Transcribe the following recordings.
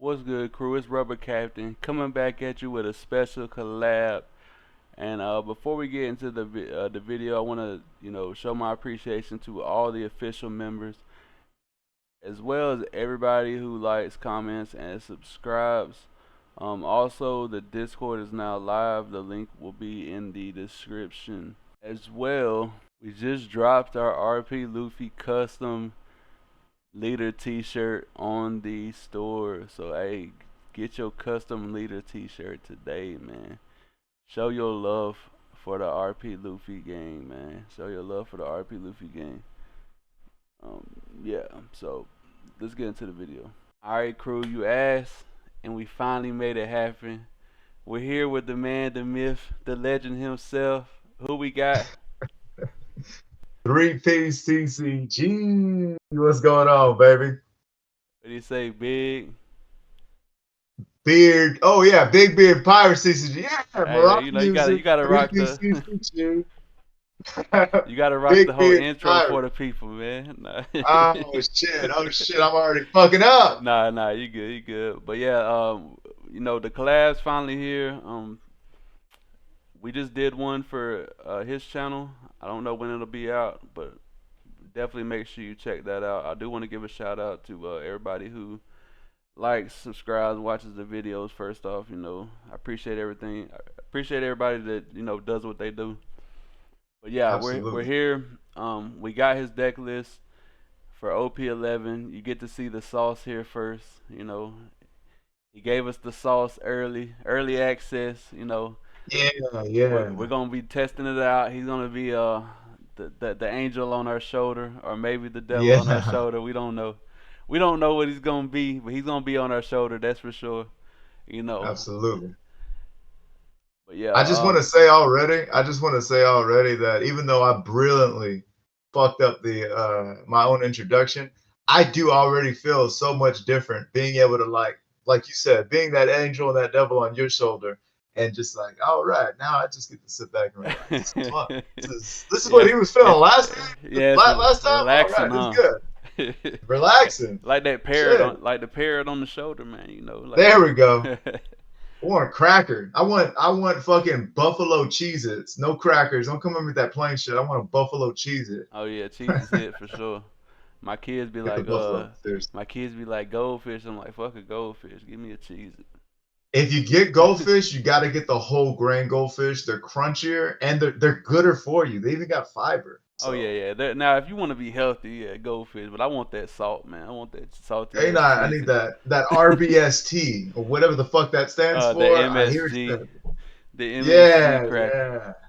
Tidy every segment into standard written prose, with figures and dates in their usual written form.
What's good, crew? It's Rubber Captain coming back at you with a special collab. And before we get into the video, I want to show my appreciation to all the official members, as well as everybody who likes, comments, and subscribes. Also, the Discord is now live. The link will be in the description as well. We just dropped our RP Luffy custom leader t-shirt on the store. So hey, get your custom leader t-shirt today, man. Show your love for the RP Luffy game, man. Show your love for the RP Luffy game. Um, yeah, so let's get into the video. Alright, crew, you asked, and we finally made it happen. We're here with the man, the myth, the legend himself. Who we got? 3Piecetcg. What's going on, baby? What do you say, big? Beard. Oh yeah, Big Beard Pirate CCG. Yeah, Hey man, Morocco you music. gotta rock the 3Piecetcg. you gotta rock the Big whole Beard intro for Pirate. the people, man. Nah. Oh shit. Oh shit. I'm already fucking up. Nah, you good. But yeah, the collab's finally here. We just did one for his channel. I don't know when it'll be out, but definitely make sure you check that out. I do want to give a shout out to everybody who likes, subscribes, watches the videos. First off, I appreciate everything. I appreciate everybody that does what they do. But yeah, we're Absolutely. here. We got his deck list for OP11. You get to see the sauce here first. He gave us the sauce early access. Yeah, We're yeah. gonna be testing it out. He's gonna be the angel on our shoulder, or maybe the devil on our Yeah. shoulder. We don't know. We don't know what he's gonna be, but he's gonna be on our shoulder. That's for sure. You know. Absolutely. But yeah. I just want to say already, that even though I brilliantly fucked up the my own introduction, I do already feel so much different being able to like you said, being that angel and that devil on your shoulder, and just like, all right, now I just get to sit back and relax. This is fun. This is what Yes, he was feeling it's last time. yeah, Last time, all relaxing, right, this is huh? good. Relaxing. Like that parrot Shit. on, like the parrot on the shoulder, man. Like There we go. I want a cracker. I want fucking buffalo Cheez-Its. No crackers. Don't come in with that plain shit. I want a buffalo Cheez-It. Oh yeah, cheese is it for sure. My kids be Get the like, buffalo. Seriously. goldfish. I'm like, fuck a goldfish. Give me a cheese. If you get goldfish, you got to get the whole grain goldfish. They're crunchier and they're gooder for you. They even got fiber. Oh So yeah. Now, if you want to be healthy, yeah, goldfish. But I want that salt, man. I want that salty hey, ass nah, I need cheesy. that RBST or whatever the fuck that stands The for. I hear MSG, it. the MSG Yeah, cracker. yeah.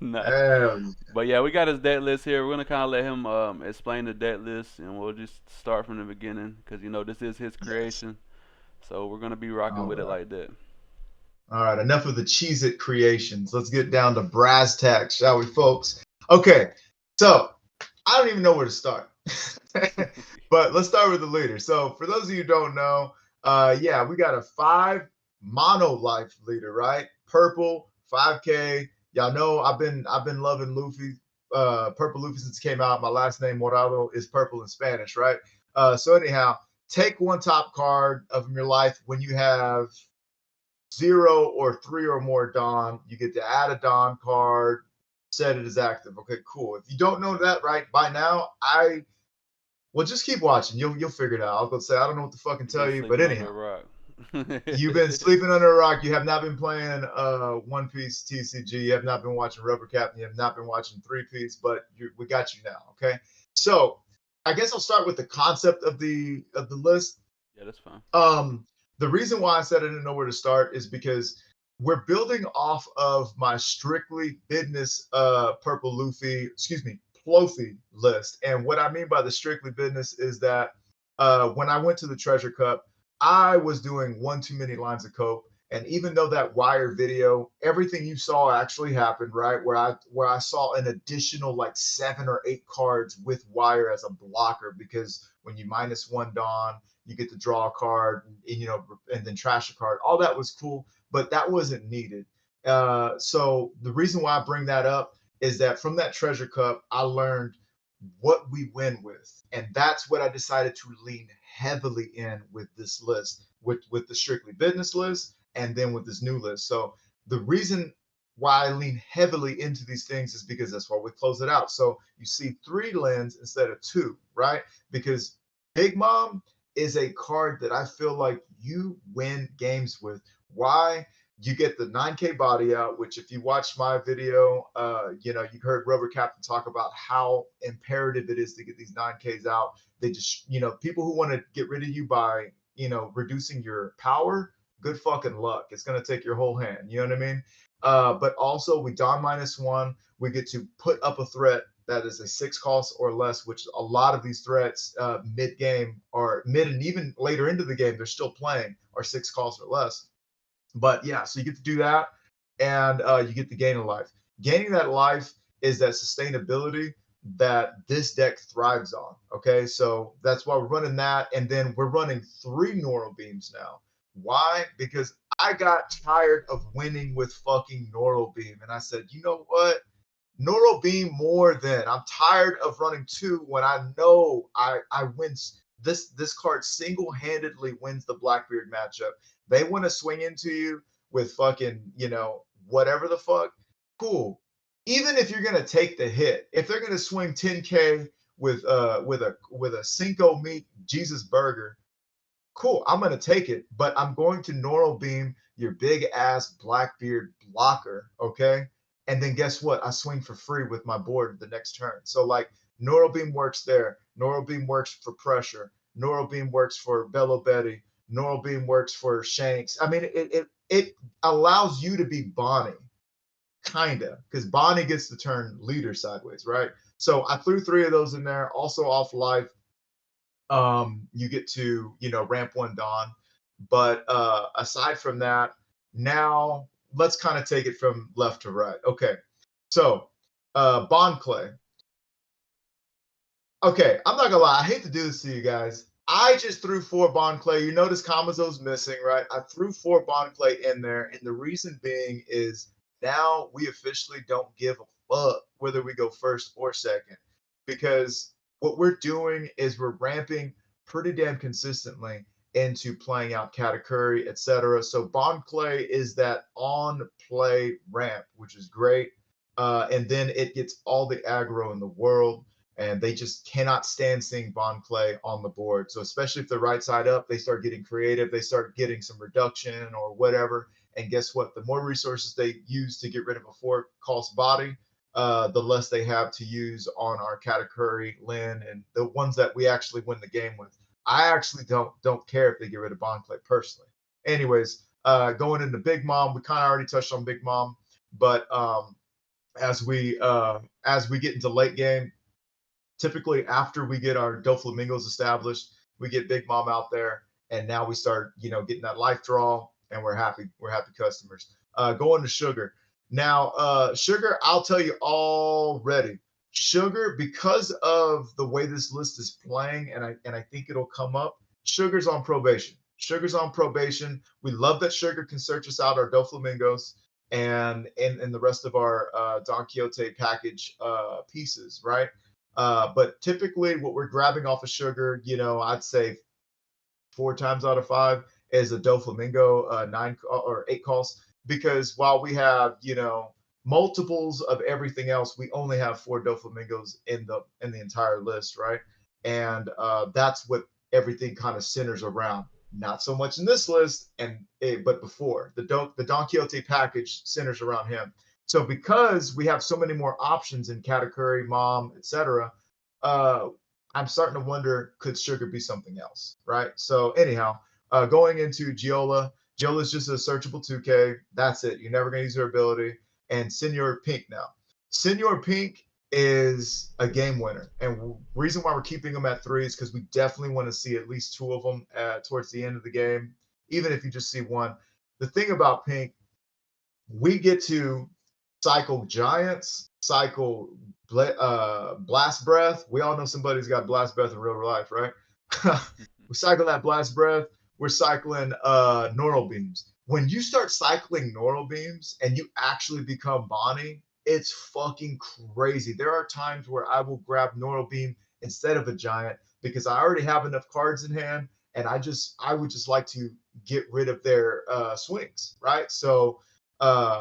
Nah. Hell But yeah, we got his debt list here. We're gonna kind of let him explain the debt list, and we'll just start from the beginning because this is his yes. creation. So we're gonna be rocking All with it right. like that. All right, enough of the Cheez It creations. Let's get down to brass tacks, shall we, folks? Okay, so I don't even know where to start. But let's start with the leader. So, for those of you who don't know, yeah, we got a 5 mono life leader, right? Purple, 5K. Y'all know I've been loving Luffy, Purple Luffy since it came out. My last name Morado is purple in Spanish, right? So anyhow, take one top card of your life when you have 0 or 3 or more Dawn. You get to add a Dawn card, set it as active. Okay, cool. If you don't know that right by now, well just keep watching. You'll figure it out. I'll go say I don't know what to fucking You've tell been you, but sleeping under a anyhow. rock. You've been sleeping under a rock. You have not been playing One Piece TCG. You have not been watching Rubber Captain. You have not been watching 3 Piece, but we got you now. Okay. So I guess I'll start with the concept of the list. Yeah, that's fine. Um, the reason why I said I didn't know where to start is because we're building off of my strictly business Purple Luffy, excuse me, Ploffy list. And what I mean by the strictly business is that when I went to the Treasure Cup, I was doing one too many lines of coke. And even though that wire video, everything you saw actually happened, right? Where I saw an additional like 7 or 8 cards with wire as a blocker because when you -1 Dawn, you get to draw a card, and then trash a card. All that was cool, but that wasn't needed. So the reason why I bring that up is that from that Treasure Cup, I learned what we win with, and that's what I decided to lean heavily in with this list, with the strictly business list, and then with this new list. So the reason why I lean heavily into these things is because that's why we close it out. So you see 3 lens instead of 2, right? Because Big Mom is a card that I feel like you win games with. Why? You get the 9K body out, which if you watch my video, you heard Rubber Captain talk about how imperative it is to get these 9Ks out. They just, people who want to get rid of you by, reducing your power, good fucking luck. It's going to take your whole hand. You know what I mean? But also we don -1, we get to put up a threat that is a 6 cost or less, which a lot of these threats mid game or mid and even later into the game, they're still playing are 6 costs or less. But yeah, so you get to do that, and you get to gain a life. Gaining that life is that sustainability that this deck thrives on. Okay, so that's why we're running that, and then we're running 3 Neural Beams now. Why? Because I got tired of winning with fucking Neural Beam, and I said, you know what? Neural Beam more than I'm tired of running 2 when I know I win. This card single-handedly wins the Blackbeard matchup. They want to swing into you with fucking, whatever the fuck. Cool. Even if you're gonna take the hit, if they're gonna swing 10K with a Cinco meat Jesus burger, cool, I'm gonna take it, but I'm going to Neural Beam your big ass Blackbeard blocker, okay? And then guess what? I swing for free with my board the next turn. So like Neural Beam works there. Neural Beam works for pressure. Neural Beam works for Bello Betty. Neural Beam works for Shanks. I mean, it allows you to be Bonnie, kinda, because Bonnie gets to turn leader sideways, right? So I threw 3 of those in there. Also off life, you get to ramp 1 Dawn. But aside from that, now let's kind of take it from left to right. Okay, so Bond Clay. Okay, I'm not gonna lie, I hate to do this to you guys. I just threw 4 Bond Clay. You notice Kamazo's missing, right? I threw 4 Bond Clay in there, and the reason being is now we officially don't give a fuck whether we go first or second, because what we're doing is we're ramping pretty damn consistently into playing out Katakuri, etc. So Bond Clay is that on play ramp, which is great. And then it gets all the aggro in the world, and they just cannot stand seeing Bond Clay on the board. So especially if they're right side up, they start getting creative. They start getting some reduction or whatever. And guess what? The more resources they use to get rid of a 4 cost body, the less they have to use on our Katakuri, Lin, and the ones that we actually win the game with. I actually don't care if they get rid of Bond Clay personally. Anyways, going into Big Mom, we kind of already touched on Big Mom, but as we get into late game, typically after we get our Doflamingos established, we get Big Mom out there, and now we start, getting that life draw, and we're happy. We're happy customers. Going to Sugar. Now, Sugar, I'll tell you already, Sugar, because of the way this list is playing, and I think it'll come up, Sugar's on probation. Sugar's on probation. We love that Sugar can search us out our Doflamingos and the rest of our Don Quixote package pieces, right? But typically what we're grabbing off of Sugar, I'd say 4 times out of 5 is a Doflamingo 9 or 8 cost, because while we have, multiples of everything else, we only have 4 Doflamingos in the entire list, right? And that's what everything kind of centers around. Not so much in this list, but before the Don Quixote package centers around him. So because we have so many more options in Katakuri, Mom, etc., I'm starting to wonder, could Sugar be something else, right? So anyhow, going into Giola. Giola is just a searchable 2K. That's it. You're never going to use her ability. And Senor Pink now. Senor Pink is a game winner. And reason why we're keeping them at 3 is because we definitely want to see at least 2 of them towards the end of the game, even if you just see 1. The thing about Pink, we get to cycle Giants, cycle Blast Breath. We all know somebody's got Blast Breath in real life, right? We cycle that Blast Breath. We're cycling Neural Beams. When you start cycling Neural Beams and you actually become Bonnie, it's fucking crazy. There are times where I will grab Neural Beam instead of a Giant because I already have enough cards in hand and I would just like to get rid of their swings, right? So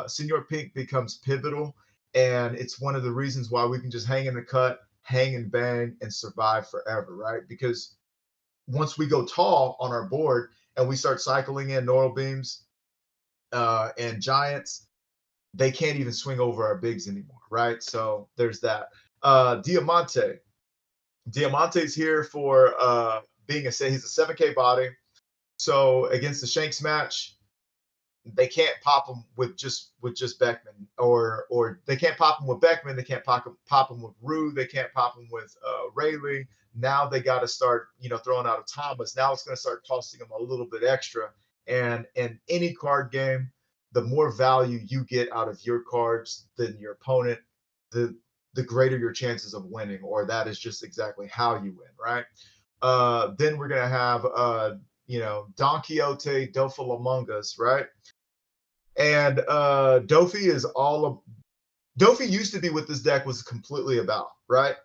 Senor Pink becomes pivotal, and it's one of the reasons why we can just hang in the cut, hang and bang, and survive forever, right? Because once we go tall on our board and we start cycling in Neural Beams and Giants, they can't even swing over our bigs anymore, right? So there's that. Diamante. Diamante's here for being he's a 7K body. So against the Shanks match, they can't pop him with just Beckman, or they can't pop him with Beckman. They can't pop him with Rue. They can't pop him with Rayleigh. Now they got to start throwing out a Thomas. Now it's going to start costing them a little bit extra. And in any card game, the more value you get out of your cards than your opponent, the greater your chances of winning, or that is just exactly how you win, right? Then we're gonna have Don Quixote, Dofal Among Us, right? And Dofi is all of Dofi used to be what this deck was completely about, right?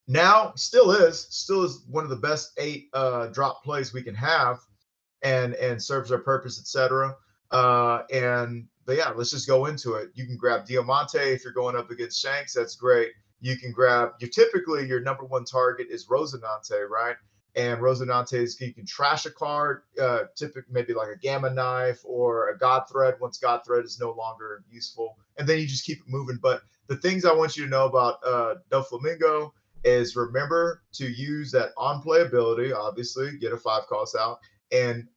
Now still is one of the best 8 drop plays we can have, and serves our purpose, etc. But yeah, let's just go into it. You can grab Diamante if you're going up against Shanks. That's great. You can grab your number one target is Rosinante, right? And Rosinante's, you can trash a card, typically maybe like a Gamma Knife or a God Thread once God Thread is no longer useful, and then you just keep it moving. But the things I want you to know about Doflamingo is remember to use that on play ability. Obviously, get a 5 cost out, and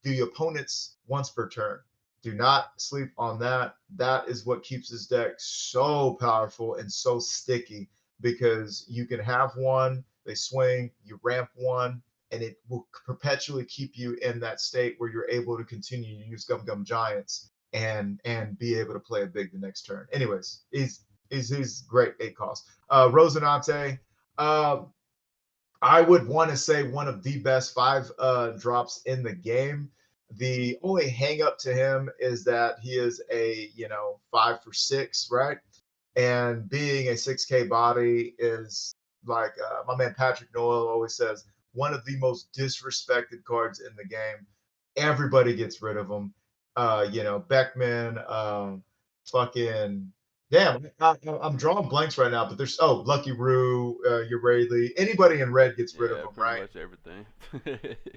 the opponent's once per turn. Do not sleep on that. That is what keeps this deck so powerful and so sticky, because you can have one, they swing, you ramp one, and it will perpetually keep you in that state where you're able to continue to use Gum Gum Giants and be able to play a big the next turn. Anyways, he's great 8 cost. Rosinante, I would want to say one of the best 5 drops in the game. The only hang up to him is that he is a 5 for 6, right? And being a 6K body is like my man Patrick Noel always says, one of the most disrespected cards in the game. Everybody gets rid of him. Beckman, fucking damn. I'm drawing blanks right now, but there's Lucky Roo, your Rayleigh. Anybody in red gets rid of Yeah, him, pretty right? much everything.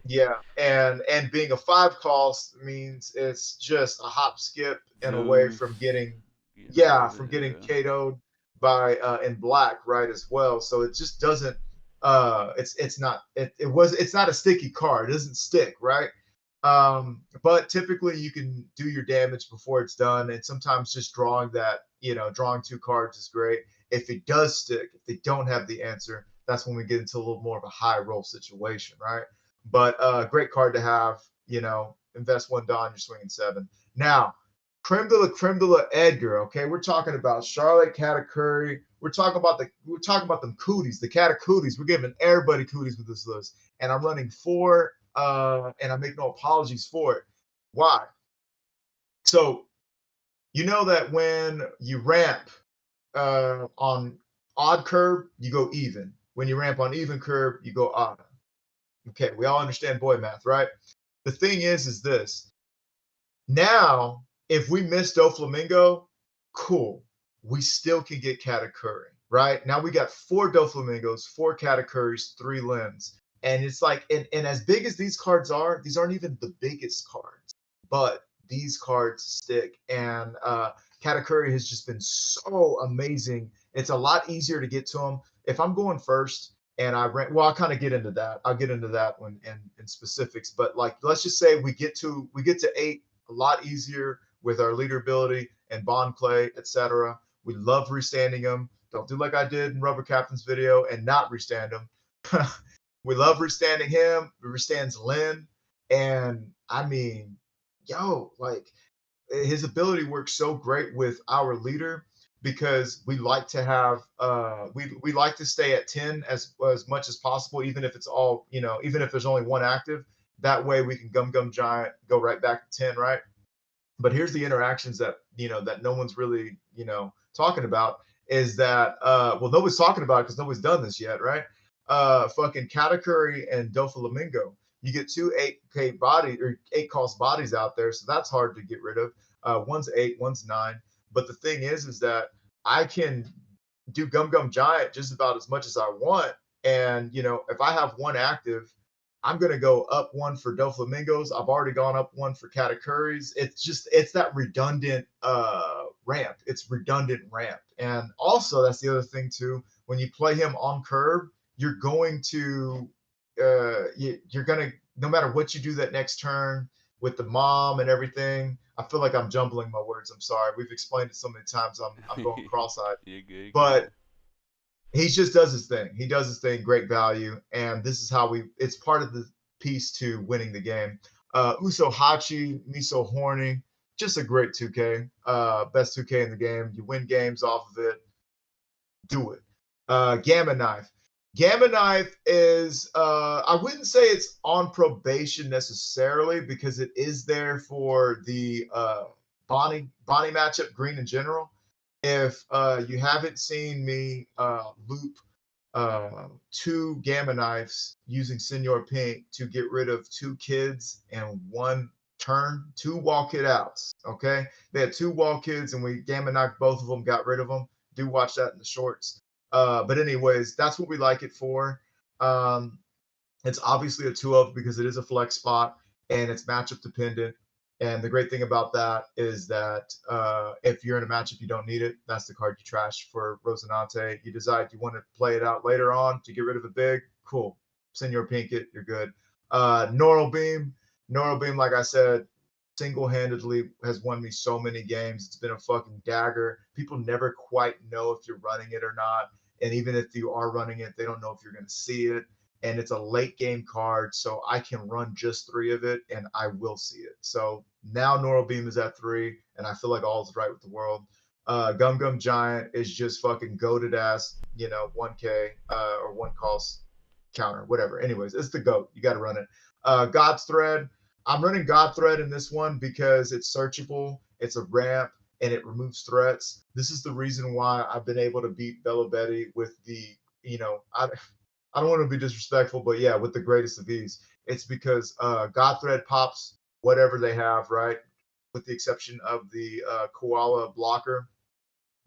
Yeah, and being a 5 cost means it's just a hop, skip, and away Zeus from getting, getting yeah, rid of from it. getting Yeah. KO'd by in black, right, as well. So it just doesn't. It's not a sticky card. It doesn't stick, right? But typically you can do your damage before it's done, and sometimes just drawing 2 cards is great. If it does stick, if they don't have the answer, that's when we get into a little more of a high roll situation, right? But great card to have. Invest 1 Don, you're swinging 7. Now, creme de la Edgar. Okay, we're talking about Charlotte Katakuri. We're talking about them cooties, the Katakutis. We're giving everybody cooties with this list, and I'm running 4, and I make no apologies for it. Why? So you know that when you ramp on odd curve, you go even. When you ramp on even curve, you go odd. Okay, we all understand boy math, right? The thing is this. Now, if we miss Doflamingo, cool. We still can get Katakuri, right? Now we got 4 Doflamingos, 4 Katakuris, 3 Limbs. And it's like, and as big as these cards are, these aren't even the biggest cards, but these cards stick. And Katakuri has just been so amazing. It's a lot easier to get to him. If I'm going first, and I'll kind of get into that. I'll get into that one in specifics. But like, let's just say we get to 8 a lot easier with our leader ability and bond play, etc. We love restanding them. Don't do like I did in Rubber Captain's video and not restand him. We love restanding him. We restands Lynn. And I mean, like his ability works so great with our leader, because we like to have we like to stay at 10 as much as possible, even if it's all even if there's only 1 active. That way we can gum giant, go right back to 10, right? But here's the interactions that that no one's really talking about, is that well, nobody's talking about it because nobody's done this yet, right? Fucking Katakuri and Doflamingo. You get two 8K body or 8 cost bodies out there, so that's hard to get rid of. One's 8, one's 9. But the thing is that I can do Gum Gum Giant just about as much as I want. And if I have one active, I'm gonna go up one for Doflamingos. I've already gone up one for Katakuris. It's that redundant ramp. It's redundant ramp. And also that's the other thing too. When you play him on curb, you're going to you're gonna, no matter what you do that next turn with the mom and everything. I feel like I'm jumbling my words. I'm sorry. We've explained it so many times. I'm going cross-eyed. You're good, But good. he just does his thing. He does his thing, great value, and this is how it's part of the piece to winning the game. Uso Hachi, Miso Horny, just a great 2K, best 2K in the game. You win games off of it, do it. Gamma Knife. Gamma Knife is, I wouldn't say it's on probation necessarily because it is there for the Bonnie matchup, green in general. If you haven't seen me loop 2 Gamma Knives using Senor Pink to get rid of 2 kids and 1 turn, 2 wall kid outs. Okay, they had 2 wall kids and we Gamma Knifed both of them, got rid of them. Do watch that in the shorts. But anyways, that's what we like it for. Um, it's obviously a 2 of because it is a flex spot and it's matchup dependent. And the great thing about that is that if you're in a matchup you don't need it, that's the card you trash for Rosinante. You decide you want to play it out later on to get rid of a big, cool. Senor Pink it, you're good. Neural Beam. Neural Beam, like I said, single-handedly has won me so many games. It's been a fucking dagger. People never quite know if you're running it or not. And even if you are running it, they don't know if you're going to see it. And it's a late game card, so I can run just 3 of it and I will see it. So now Neural Beam is at 3, and I feel like all is right with the world. Gum Gum Giant is just fucking goated ass, 1K or 1 cost counter, whatever. Anyways, it's the GOAT. You got to run it. God's Thread. I'm running God Thread in this one because it's searchable, it's a ramp, and it removes threats. This is the reason why I've been able to beat Bella Betty with the, I don't want to be disrespectful, but yeah, with the greatest of ease. It's because God Thread pops whatever they have, right? With the exception of the koala blocker.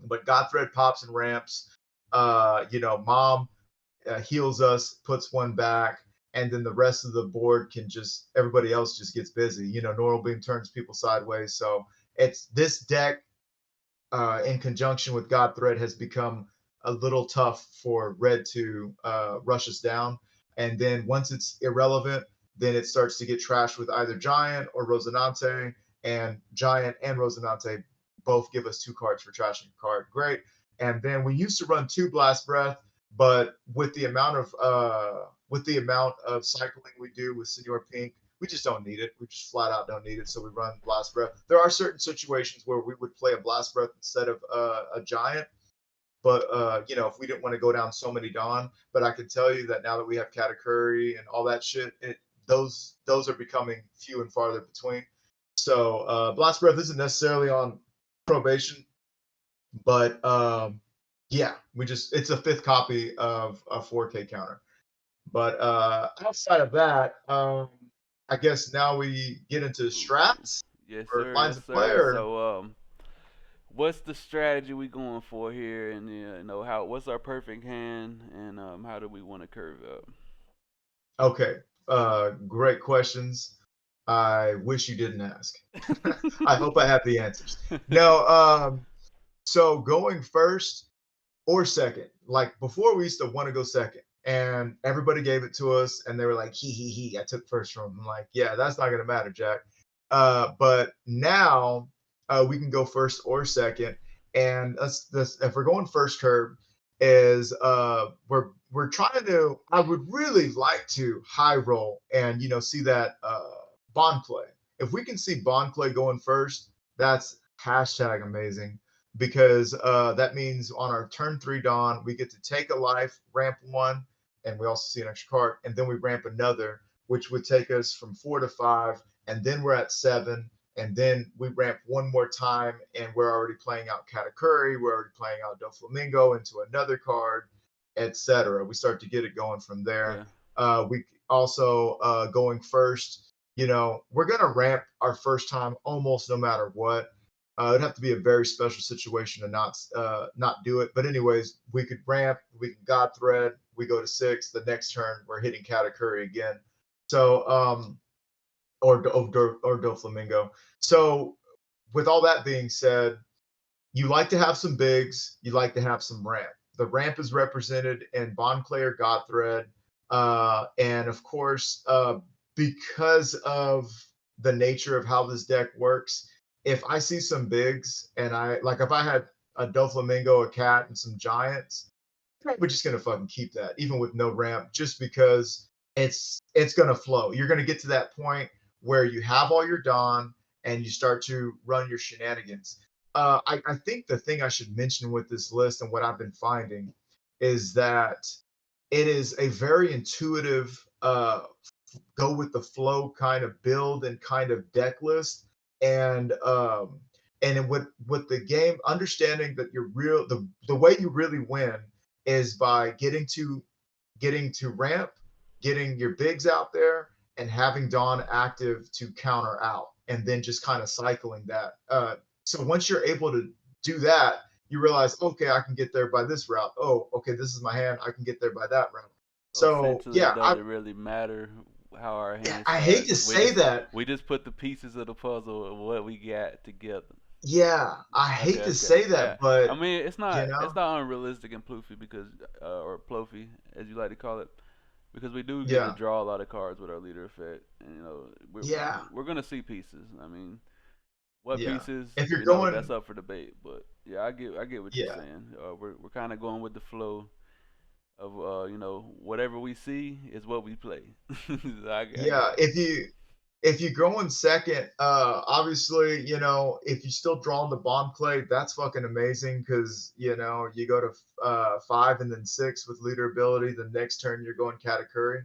But God Thread pops and ramps. Mom heals us, puts one back, and then the rest of the board can just, everybody else just gets busy. Neural Beam turns people sideways. So it's this deck in conjunction with God Thread has become a little tough for red to rush us down. And then once it's irrelevant, then it starts to get trashed with either Giant or Rosinante. And Giant and Rosinante both give us 2 cards for trashing a card. Great. And then we used to run 2 Blast Breath, but with the amount of cycling we do with Senor Pink, we just don't need it. We just flat out don't need it. So we run Blast Breath. There are certain situations where we would play a Blast Breath instead of a Giant. But if we didn't want to go down so many Dawn, but I can tell you that now that we have Katakuri and all that shit, those are becoming few and farther between. So Blast Breath isn't necessarily on probation, but yeah, it's a 5th copy of a 4K counter. But outside of that, I guess now we get into strats Yes, or sir. lines Yes, of play. sir. Or So, what's the strategy we going for here, and how what's our perfect hand, and how do we want to curve up? okay, great questions. I wish you didn't ask. I hope I have the answers. No, so going first or second, like before we used to want to go second, and everybody gave it to us, and they were like, he, I took first from them. I'm like, yeah, that's not gonna matter, Jack. But now we can go first or second, and if we're going first curve, is we're trying to. I would really like to high roll and see that Bond Clay. If we can see Bond Clay going first, that's hashtag amazing because that means on our turn 3 Dawn, we get to take a life, ramp 1, and we also see an extra card, and then we ramp another, which would take us from 4 to 5, and then we're at 7, and then we ramp one more time, and we're already playing out Katakuri, we're already playing out Doflamingo into another card, etc. We start to get it going from there. Yeah. also going first. We're gonna ramp our first time almost no matter what. It'd have to be a very special situation to not do it. But anyways, we could ramp, we can God thread, we go to 6. The next turn we're hitting Katakuri again. So or Do Flamingo. So with all that being said, you like to have some bigs, you like to have some ramp. The ramp is represented in Bond Clay or Godthread. And of course, because of the nature of how this deck works, if I see some bigs and if I had a Doflamingo, a cat, and some giants, we're just gonna fucking keep that, even with no ramp, just because it's gonna flow. You're gonna get to that point where you have all your Dawn and you start to run your shenanigans. I think the thing I should mention with this list and what I've been finding is that it is a very intuitive, go with the flow kind of build and kind of deck list. And with the game, understanding that the way you really win is by getting to ramp, getting your bigs out there, and having Dawn active to counter out, and then just kind of cycling that. So once you're able to do that, you realize, okay, I can get there by this route. Oh, okay, this is my hand. I can get there by that route. So So essentially, it yeah, doesn't really matter how our hand I hate starts. to say that. We just put the pieces of the puzzle of what we got together. Yeah, I Okay, hate to okay, say yeah. that, I but mean, you it's know, not unrealistic in Ploofy because or Ploffy as you like to call it, because we do get to yeah, draw a lot of cards with our leader effect, and yeah, we're gonna see pieces. I mean, what yeah. pieces? If you're That's going, up for debate. But yeah, I get what you're yeah, saying. We're kind of going with the flow of whatever we see is what we play. I get yeah. it. If you go in second, obviously, if you still drawing the bomb clay, that's fucking amazing because you go to 5 and then 6 with leader ability. The next turn you're going Katakuri.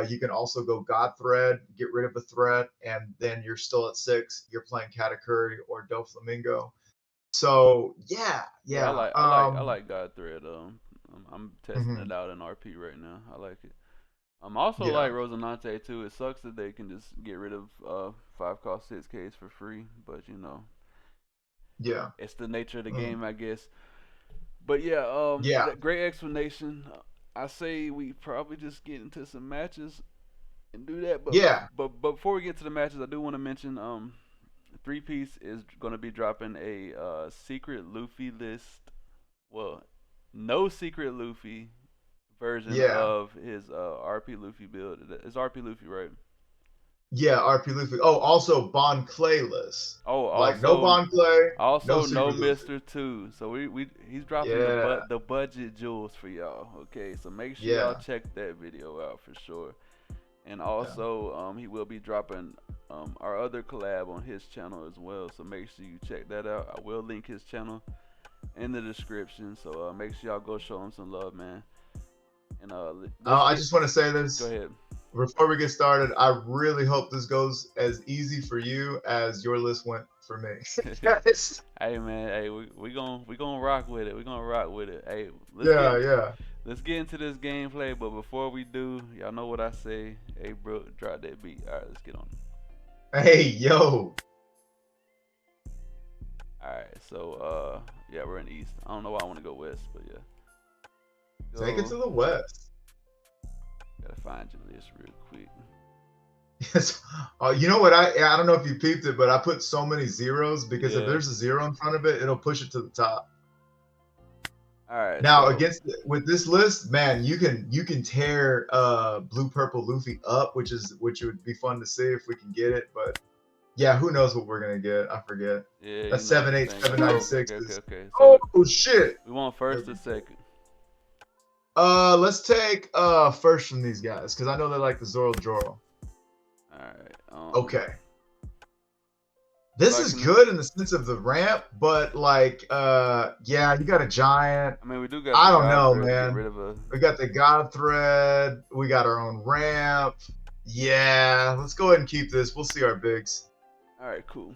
You can also go God Thread, get rid of a threat, and then you're still at 6. You're playing Katakuri or Doflamingo. So yeah, Yeah, yeah. I like God Thread. I'm testing Mhm, it out in RP right now. I like it. I'm also yeah, like Rosinante too. It sucks that they can just get rid of 5 cost 6Ks for free, but yeah, it's the nature of the mm, game, I guess. But yeah, yeah, that great explanation. I say we probably just get into some matches and do that. yeah. But before we get to the matches, I do want to mention 3Piece is going to be dropping a secret Luffy list. Well, no secret Luffy version Yeah. of his RP Luffy build. It's RP Luffy, right? Yeah, RP Luffy. Oh, also Bond Clay list. Oh, Like no Bond Clay, no no Super Luffy. Mister Two. So we he's dropping Yeah, the budget jewels for y'all. Okay, so make sure y'all yeah, check that video out for sure. And yeah. also he will be dropping our other collab on his channel as well. So make sure you check that out. I will link his channel in the description. So make sure y'all go show him some love, man. And let's I get just want to say go this ahead. before we get started. I really hope this goes as easy for you as your list went for me. Yes. Hey man, hey we gonna rock with it. We gonna rock with it. Hey, Yeah, yeah. let's get into this gameplay. But before we do, y'all know what I say. Hey bro, drop that beat. All right, let's get on. Hey, yo. All right, so yeah, we're in the east. I don't know why I want to go west, but yeah, Take it go. to the west. Gotta find your list real quick. Yes. You know what? I don't know if you peeped it, but I put so many zeros because if Yeah. there's a zero in front of it, it'll push it to the top. All right, Now so with this list, man, you can tear blue purple Luffy up, which would be fun to see if we can get it. But yeah, who knows what we're gonna get? I forget. yeah, A you know what seven I'm eight saying. seven nine six Okay. is So oh shit. we want There first or we go. second. Let's take first from these guys because I know they like the Zoro Joro. All right. Okay. If This I is can, good in the sense of the ramp, but like yeah, you got a giant. I mean, we do got the I don't God know, thread to get man. rid of a. We got the God thread. We got our own ramp. Yeah, let's go ahead and keep this. We'll see our bigs. All right, cool.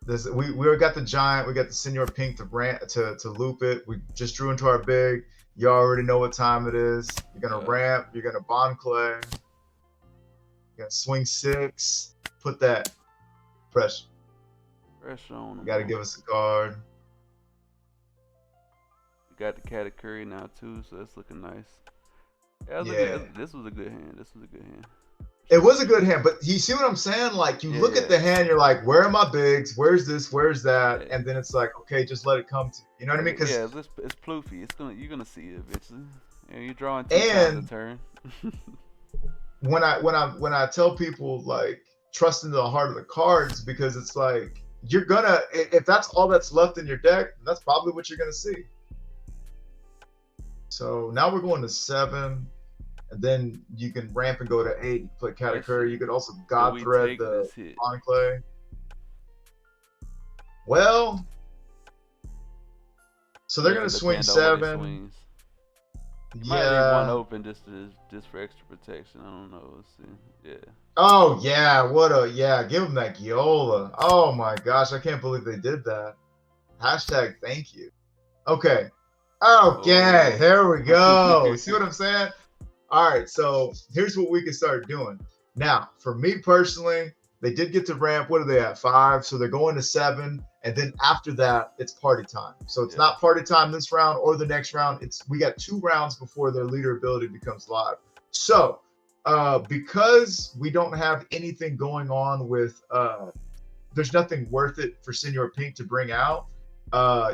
We got the giant. We got the Senor Pink to loop it. We just drew into our big. You already know what time it is. You're gonna Yeah. ramp. You're gonna bond clay. You're gonna swing 6. Put that pressure. Pressure on You them. gotta give us a card. We got the category now too, so that's looking nice. Yeah, Yeah. this was a good hand. This was a good hand. It was a good hand, but you see what I'm saying? Like, you look at the hand, you're like, where are my bigs? Where's this? Where's that? Yeah. And then it's like, okay, just let it come to you. You know what I mean? Because yeah, it's Ploffy. You're gonna see it eventually. Yeah, you're drawing 2 times a turn. when I tell people like trust into the heart of the cards, because it's like you're gonna, if that's all that's left in your deck, that's probably what you're gonna see. So now we're going to 7. And then you can ramp and go to 8 and play category. You could also God thread the enclave. Well, so they're gonna swing 7. Might leave one open just for extra protection. I don't know. Let's see. Yeah. Oh yeah, give them that Giola. Oh my gosh, I can't believe they did that. Hashtag thank you. Okay. Okay, there we go. See what I'm saying? All right, so here's what we can start doing. Now, for me personally, they did get to ramp. What are they at? 5. So they're going to 7. And then after that, it's party time. So it's not party time this round or the next round. We got 2 rounds before their leader ability becomes live. So because we don't have anything going on with, there's nothing worth it for Senor Pink to bring out.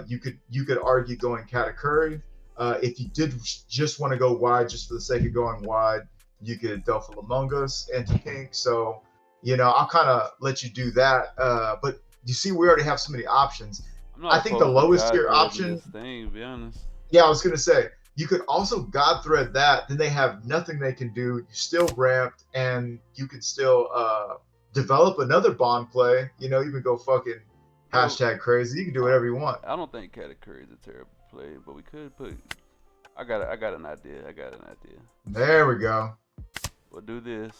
You could argue going Katakuri. If you did just want to go wide just for the sake of going wide, you could Delphin Among Us into Pink. So, I'll kind of let you do that. But you see, we already have so many options. I think the lowest tier option. To be honest. Yeah, I was gonna say you could also God thread that. Then they have nothing they can do. You still ramped, and you can still develop another bond play. You can go fucking hashtag crazy. You can do whatever you want. I don't think Katakuri is a terrible play, but we could put. I got an idea. There we go. We'll do this.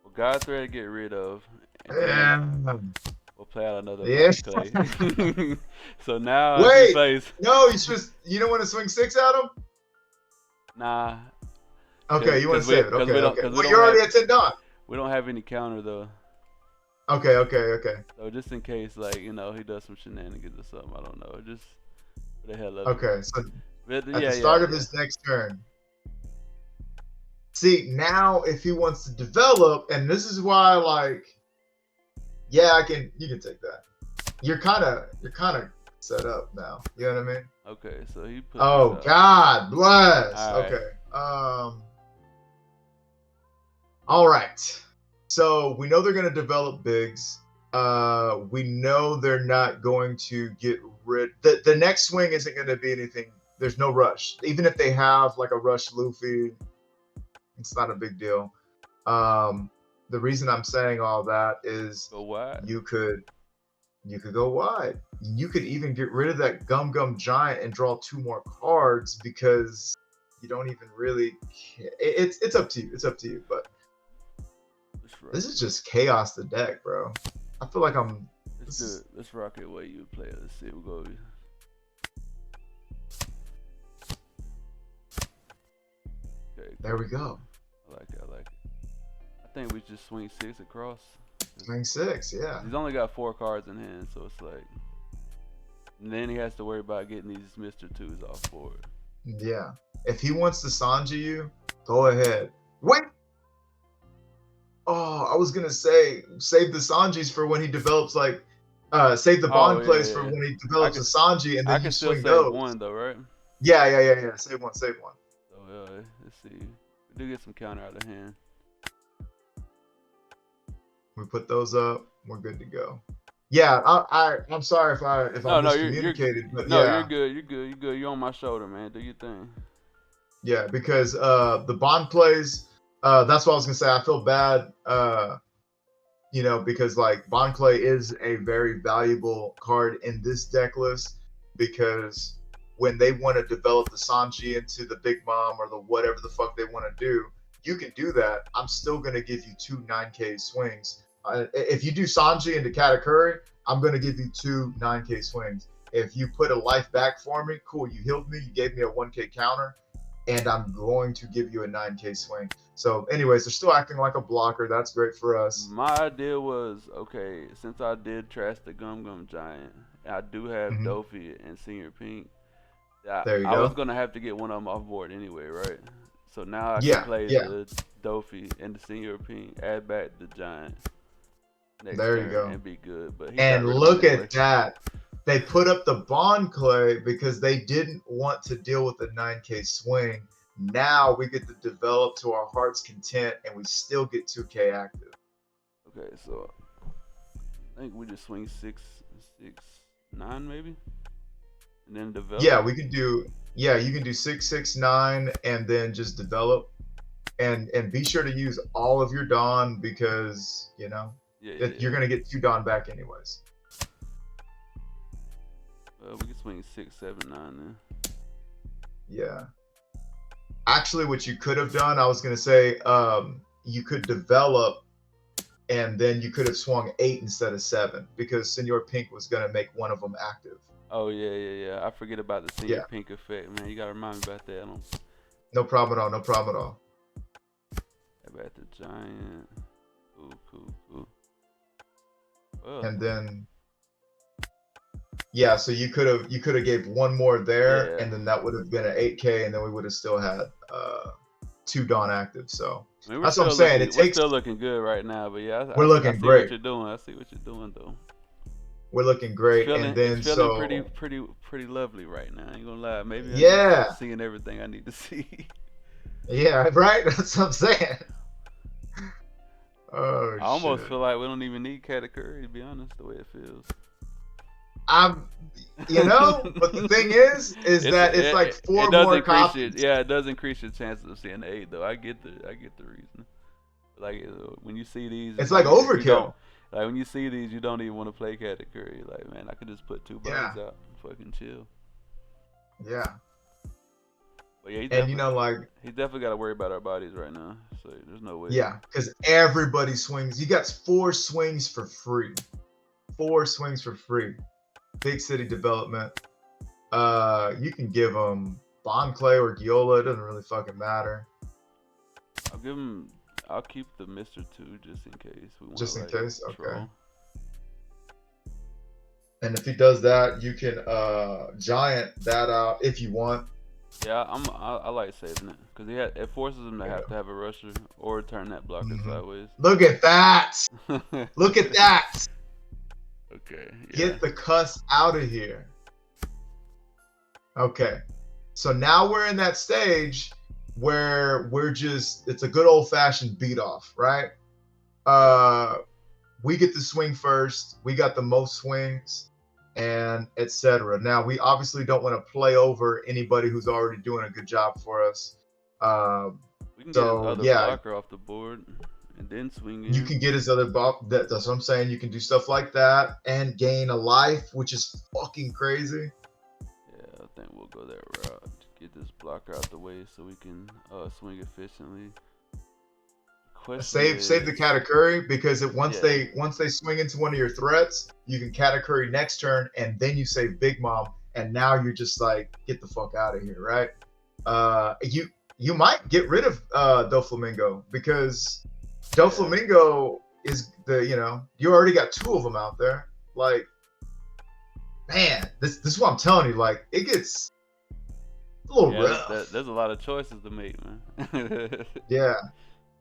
We'll God thread get rid of. We'll play out another clay. So now wait, no, you don't want to swing 6 at him? Nah. Okay, you want to save it. Okay. Well, you're already at 10 dot. We don't have any counter though. Okay. So just in case, he does some shenanigans or something, I don't know. Just for the hell of it. Okay, so at the start of his next turn. See, now if he wants to develop, and this is why, you can take that. You're kind of set up now. You know what I mean? Okay, so he put. Oh, God bless. All right. Okay. All right. So we know they're going to develop bigs. We know they're not going to get rid. The next swing isn't going to be anything. There's no rush. Even if they have a rush Luffy, it's not a big deal. The reason I'm saying all that is go wide. You could go wide. You could even get rid of that Gum Giant and draw 2 more cards because you don't even really care. It's up to you. It's up to you. But this is just chaos the deck, bro. I feel like I'm. Let's rock it. Way you play. Let's see. We'll go. Okay. There we go. I like it. I think we just swing 6 across. Swing 6, yeah. He's only got 4 cards in hand, so it's like. And then he has to worry about getting these Mr. 2s off board. Yeah. If he wants to Sanji you, go ahead. Wait! Oh, I was gonna say save the Sanjis for when he develops save the bond plays for when he develops a Sanji, and then you swing those. Save one though, right? Yeah. Save one. So let's see. We do get some counter out of hand. We put those up. We're good to go. Yeah, I'm sorry if I miscommunicated, but no, yeah. You're good. You're on my shoulder, man. Do your thing. Yeah, because the bond plays. That's what I was gonna say. I feel bad, because Bond Clay is a very valuable card in this deck list, because when they want to develop the Sanji into the Big Mom or the whatever the fuck they want to do, you can do that. I'm still gonna give you 2 9K swings. If you do Sanji into Katakuri, I'm gonna give you 2 9K swings. if you put a life back for me, cool. You healed me. You gave me a 1K counter, and I'm going to give you a 9K swing. So, anyways, they're still acting like a blocker. That's great for us. My idea was, okay, since I did trash the Gum Gum Giant, I do have Hmm. Dofi and Senior Pink. I, There you I was go. gonna have to get one of them off board anyway, right? So now I can Yeah, play yeah. the Dofi and the Senior Pink, add back the Giant next There you turn go. and be good. But he got And rid of them look anyway. at that. They put up the bond clay because they didn't want to deal with the 9K swing. Now we get to develop to our heart's content, and we still get 2K active. Okay, so I think we just swing 6, 6, 9 maybe, and then develop. Yeah, we can do. Yeah, you can do 6, 6, 9, and then just develop, and be sure to use all of your Dawn because Yeah, yeah, you're yeah. gonna get 2 Dawn back anyways. We can swing 6, 7, 9 then. Yeah. Actually, what you could have done, I was gonna say, you could develop, and then you could have swung 8 instead of 7 because Senor Pink was gonna make one of them active. Oh yeah, yeah, yeah. I forget about the Senior Yeah, Pink effect, man. You gotta remind me about that. I don't. no problem at all. No problem at all. About the Giant. Cool, cool, cool. Well, And then yeah, so you could have gave one more there, yeah. and then that would have been an 8K, and then we would have still had 2 Dawn active. So I mean, that's what I'm saying. It we're takes. still looking good right now. But yeah, We're I looking see what great. you're doing. I see what you're doing though. We're looking It's great, and feeling it's then feeling pretty so pretty pretty lovely right now. I ain't gonna lie. Maybe I'm yeah, just seeing everything I need to see. yeah, right. That's what I'm saying. Oh I almost shit. feel like we don't even need Katy Curry to be honest. The way it feels. I'm, but the thing is that it's like It 4 does more increase your copies. yeah, it does increase your chances of seeing the 8 though. I get the reason. Like when you see these, It's it's like like you don't overkill. like when you see these, you don't even want to play Katy Curry. Like man, I could just put 2 bodies Yeah, out and fucking chill. yeah. But yeah, And like, he definitely got to worry about our bodies right now. So there's no way. yeah, because everybody swings. You got 4 swings for free. 4 swings for free. Big city development. You can give them Bond Clay or Giola. It doesn't really fucking matter. I'll give him. I'll keep the Mister 2 just in case we want to Just in like case. Okay. troll. And if he does that, you can giant that out if you want. Yeah, I like saving it because it forces him to There you have to go. have a rusher or turn that blocker Mhm. sideways. Look at that. Look at that. Okay, yeah. Get the cuss out of here. Okay. So now we're in that stage where it's a good old fashioned beat off, right? Yeah. We get to swing first. We got the most swings and etc. Now we obviously don't want to play over anybody who's already doing a good job for us. Um, We can get his so other yeah, blocker off the board and then swing you in. can get his other bop. That's what I'm saying. You can do stuff like that and gain a life, which is fucking crazy. Yeah, I think we'll go that route. Get this blocker out the way so we can swing efficiently. Question Save the is, Katakuri because yeah, once they swing into one of your threats, you can Katakuri next turn, and then you save Big Mom, and now you're just like, get the fuck out of here, right? You might get rid of Doflamingo because yeah, Doflamingo is you already got 2 of them out there. Like, man, this is what I'm telling you. Like, it gets a little yeah. rough. There's a lot of choices to make, man. Yeah.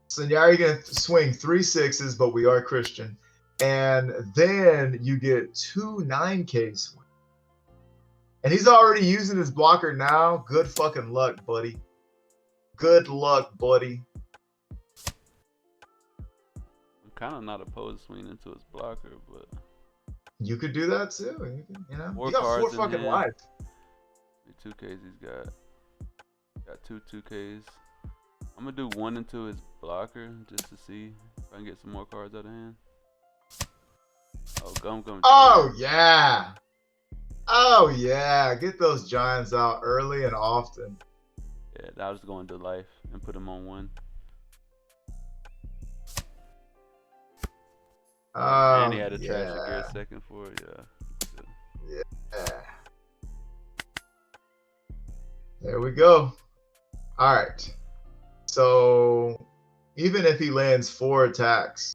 So now you're gonna swing 3 6s, but we are Christian, and then you get 2 9K swing. And he's already using his blocker now. Good fucking luck, buddy. Good luck, buddy. I'm kind of not opposed to swinging into his blocker, but You could do that too. more You got 4 cards in fucking hand. life. The 2Ks he's got 2 2Ks. I'm gonna do 1 into his blocker just to see if I can get some more cards out of hand. Oh, Gum Gum Oh Giant. yeah. Oh yeah. Get those giants out early and often. Yeah, I was going to life and put him on 1. And he Oh had a trash gear yeah. second for it. Yeah. Yeah. There we go. All right. So even if he lands 4 attacks,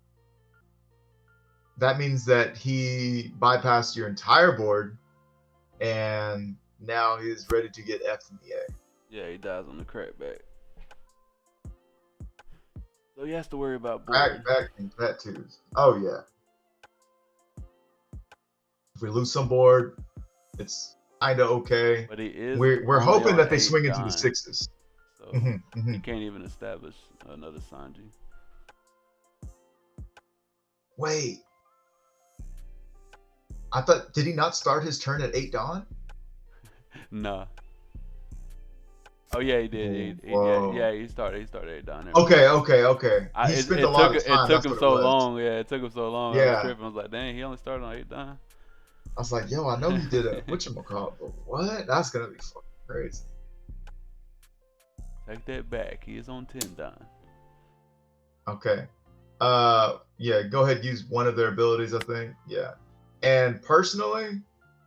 that means that he bypassed your entire board, and now he's ready to get F in the A. Yeah, he dies on the crackback. So he has to worry about board. Crackback and tattoos. Oh yeah. If we lose some board, it's kinda okay. But he is. We're only hoping on that they 8 swing into the dying, 6s. so Mm-hmm. he can't even establish another Sanji. Wait. I thought, did he not start his turn at 8 dawn? Nah. Oh yeah, he did. He started 8 dying. Okay. He It spent a lot of time. It took him That's what so it was. long. Yeah, it took him so long. I was tripping. I was like, dang, he only started on 8 dying. I was like, yo, I know he did a whatchamacallit, but what? That's gonna be fucking crazy. Take that back. He is on 10 dying. Okay. Yeah, go ahead, use one of their abilities, I think. Yeah. And personally,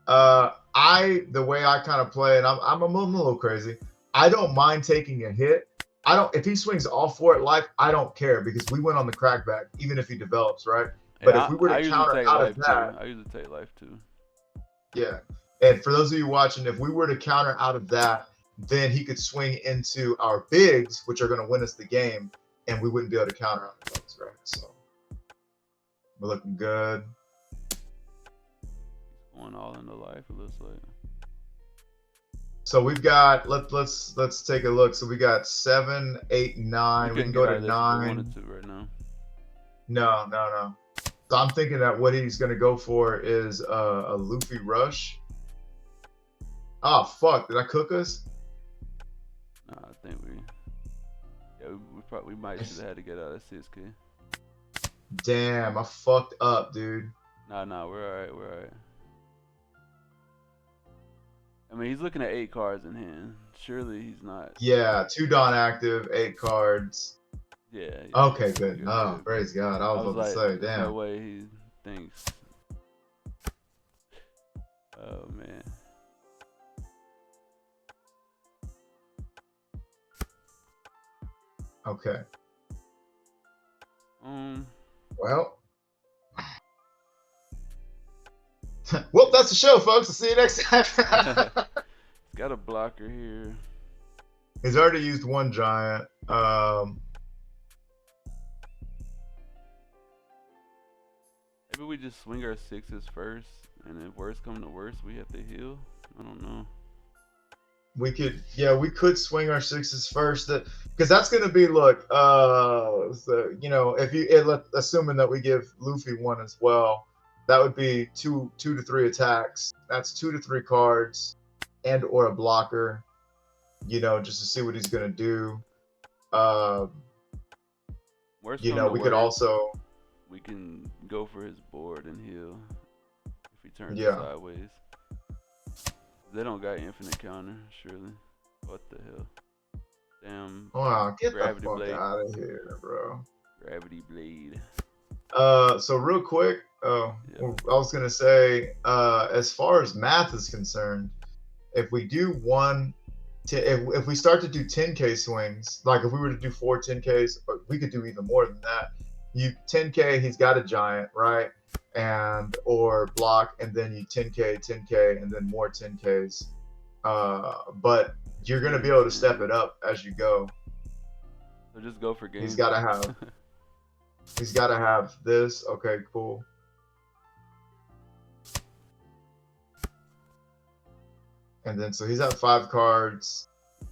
the way I kind of play, and I'm a little crazy. I don't mind taking a hit. If he swings all 4 at life, I don't care because we went on the crackback, even if he develops, right? But if we were to counter out of that, I usually take life too. Yeah. And for those of you watching, if we were to counter out of that, then he could swing into our bigs, which are going to win us the game, and we wouldn't be able to counter out those, right? So we're looking good. Going all into life, it looks like. So we've got let's take a look. So we got 7, 8, 9. We can go to 9. Wanted to right now. No. So I'm thinking that what he's gonna go for is a Luffy rush. Oh fuck! Did I cook us? Nah, I think we might should have had to get out of 6K. Damn, I fucked up, dude. Nah, we're alright. I mean, he's looking at 8 cards in hand. Surely he's not. Yeah, 2 Dawn active, 8 cards. Yeah. Okay, good. Oh, praise God. I was about to say, damn. No way he thinks. Oh, man. Okay. Well. Well, that's the show, folks. I'll see you next time. He's got a blocker here. He's already used 1 giant. Maybe we just swing our 6s first, and if worst come to worst, we have to heal. I don't know. We could swing our 6s first, because that's gonna be assuming that we give Luffy 1 as well, that would be 2 to 3 attacks. That's 2 to 3 cards, and or a blocker, just to see what he's gonna do. We could also. We can go for his board and heal if he turns sideways. They don't got infinite counter, surely. What the hell? Damn. Wow, get Gravity the fuck blade. out of here, bro. Gravity blade. So real quick, I was gonna say, as far as math is concerned, if we do if we start to do 10K swings, like if we were to do 4 10Ks, or we could do even more than that. 10K, he's got a giant, right? And or block, and then you 10K, and then more 10Ks. But you're gonna be able to step it up as you go. So just go for games. He's gotta have this. Okay, cool. And then so he's at 5 cards.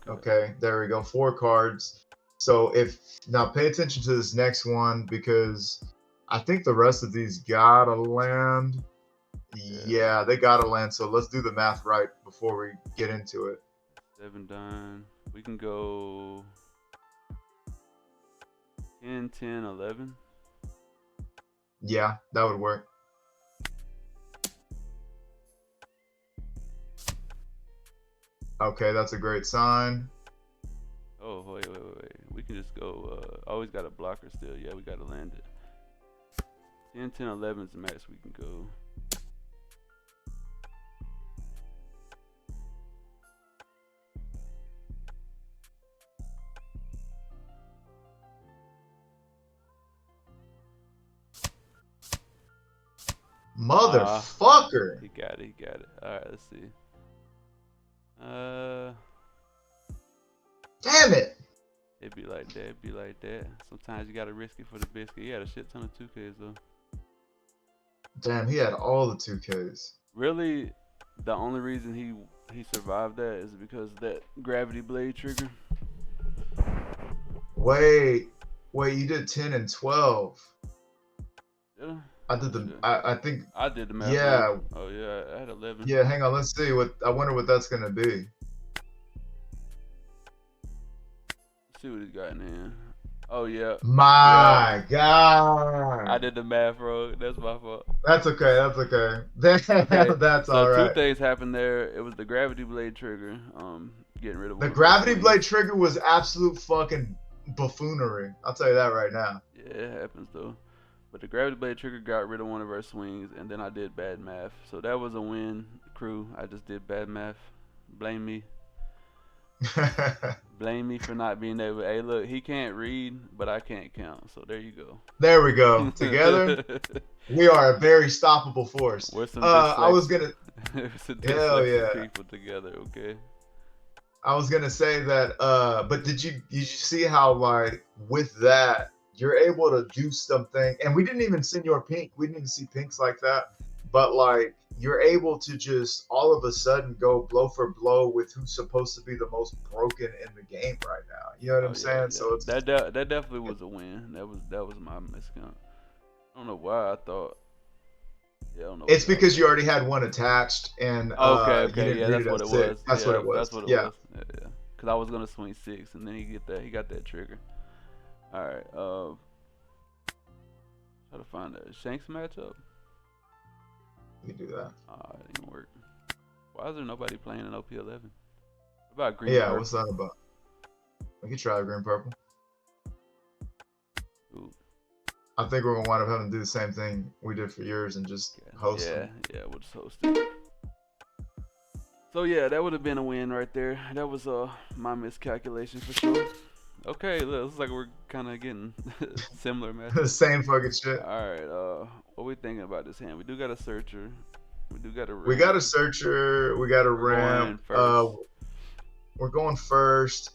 Okay, there we go. 4 cards. So now pay attention to this next one, because I think the rest of these gotta land. Yeah, they gotta land. So let's do the math right before we get into it. 7 done. We can go 10, 10, 11. Yeah, that would work. Okay, that's a great sign. Oh, wait. We can just go. Always got a blocker still. Yeah, we got to land it. 10, 10, 11 is the max we can go. Motherfucker. He got it. He got it. All right, let's see. Uh, Damn it. It'd be like that. It'd be like that. Sometimes you gotta risk it for the biscuit. He had a shit ton of 2Ks though. Damn, he had all the 2Ks. Really, the only reason he survived that is because of that gravity blade trigger. Wait, you did 10 and 12. Yeah. I did the. I think. I did the math. Yeah. Wrong. Oh yeah, I had 11. Yeah, hang on. Let's see what. I wonder what that's gonna be. Let's see what he's got in here. Oh yeah. My God. I did the math wrong. That's my fault. That's okay. That's okay. That's so all right. Two things happened there. It was the gravity blade trigger. Getting rid of the gravity blade trigger was absolute fucking buffoonery. I'll tell you that right now. Yeah, it happens though. But the gravity blade trigger got rid of one of our swings, and then I did bad math. So that was a win, crew. I just did bad math. Blame me. Blame me for not being able. Hey, look, he can't read, but I can't count. So there you go. There we go. Together, we are a very stoppable force. We're some I was gonna. Hell yeah. People together, okay. I was gonna say that. But did you see how like with that you're able to do something, and we didn't even Senor Pink. We didn't even see pinks like that. But like you're able to just all of a sudden go blow for blow with who's supposed to be the most broken in the game right now. You know what I'm saying? Yeah. So it's that definitely was a win. That was my miscount. I don't know why I thought. Yeah, I don't know. It's because you already had one attached, and okay, yeah, that's what it was. That's what it was. That's what it was. Yeah. Because I was gonna swing 6, and then he got that trigger. All right. Try to find a Shanks matchup. You can do that. It didn't work. Why is there nobody playing in Op11? What about green? Yeah, what's that about? We can try green purple. Ooh. I think we're gonna wind up having to do the same thing we did for yours and just host them. Yeah, we'll just host it. So yeah, that would have been a win right there. That was my miscalculation for sure. Okay, looks like we're kind of getting similar matches. The same fucking shit. All right, what we thinking about this hand? We do got a searcher. We do got a ramp. We got a searcher. We got a ramp. We're going first.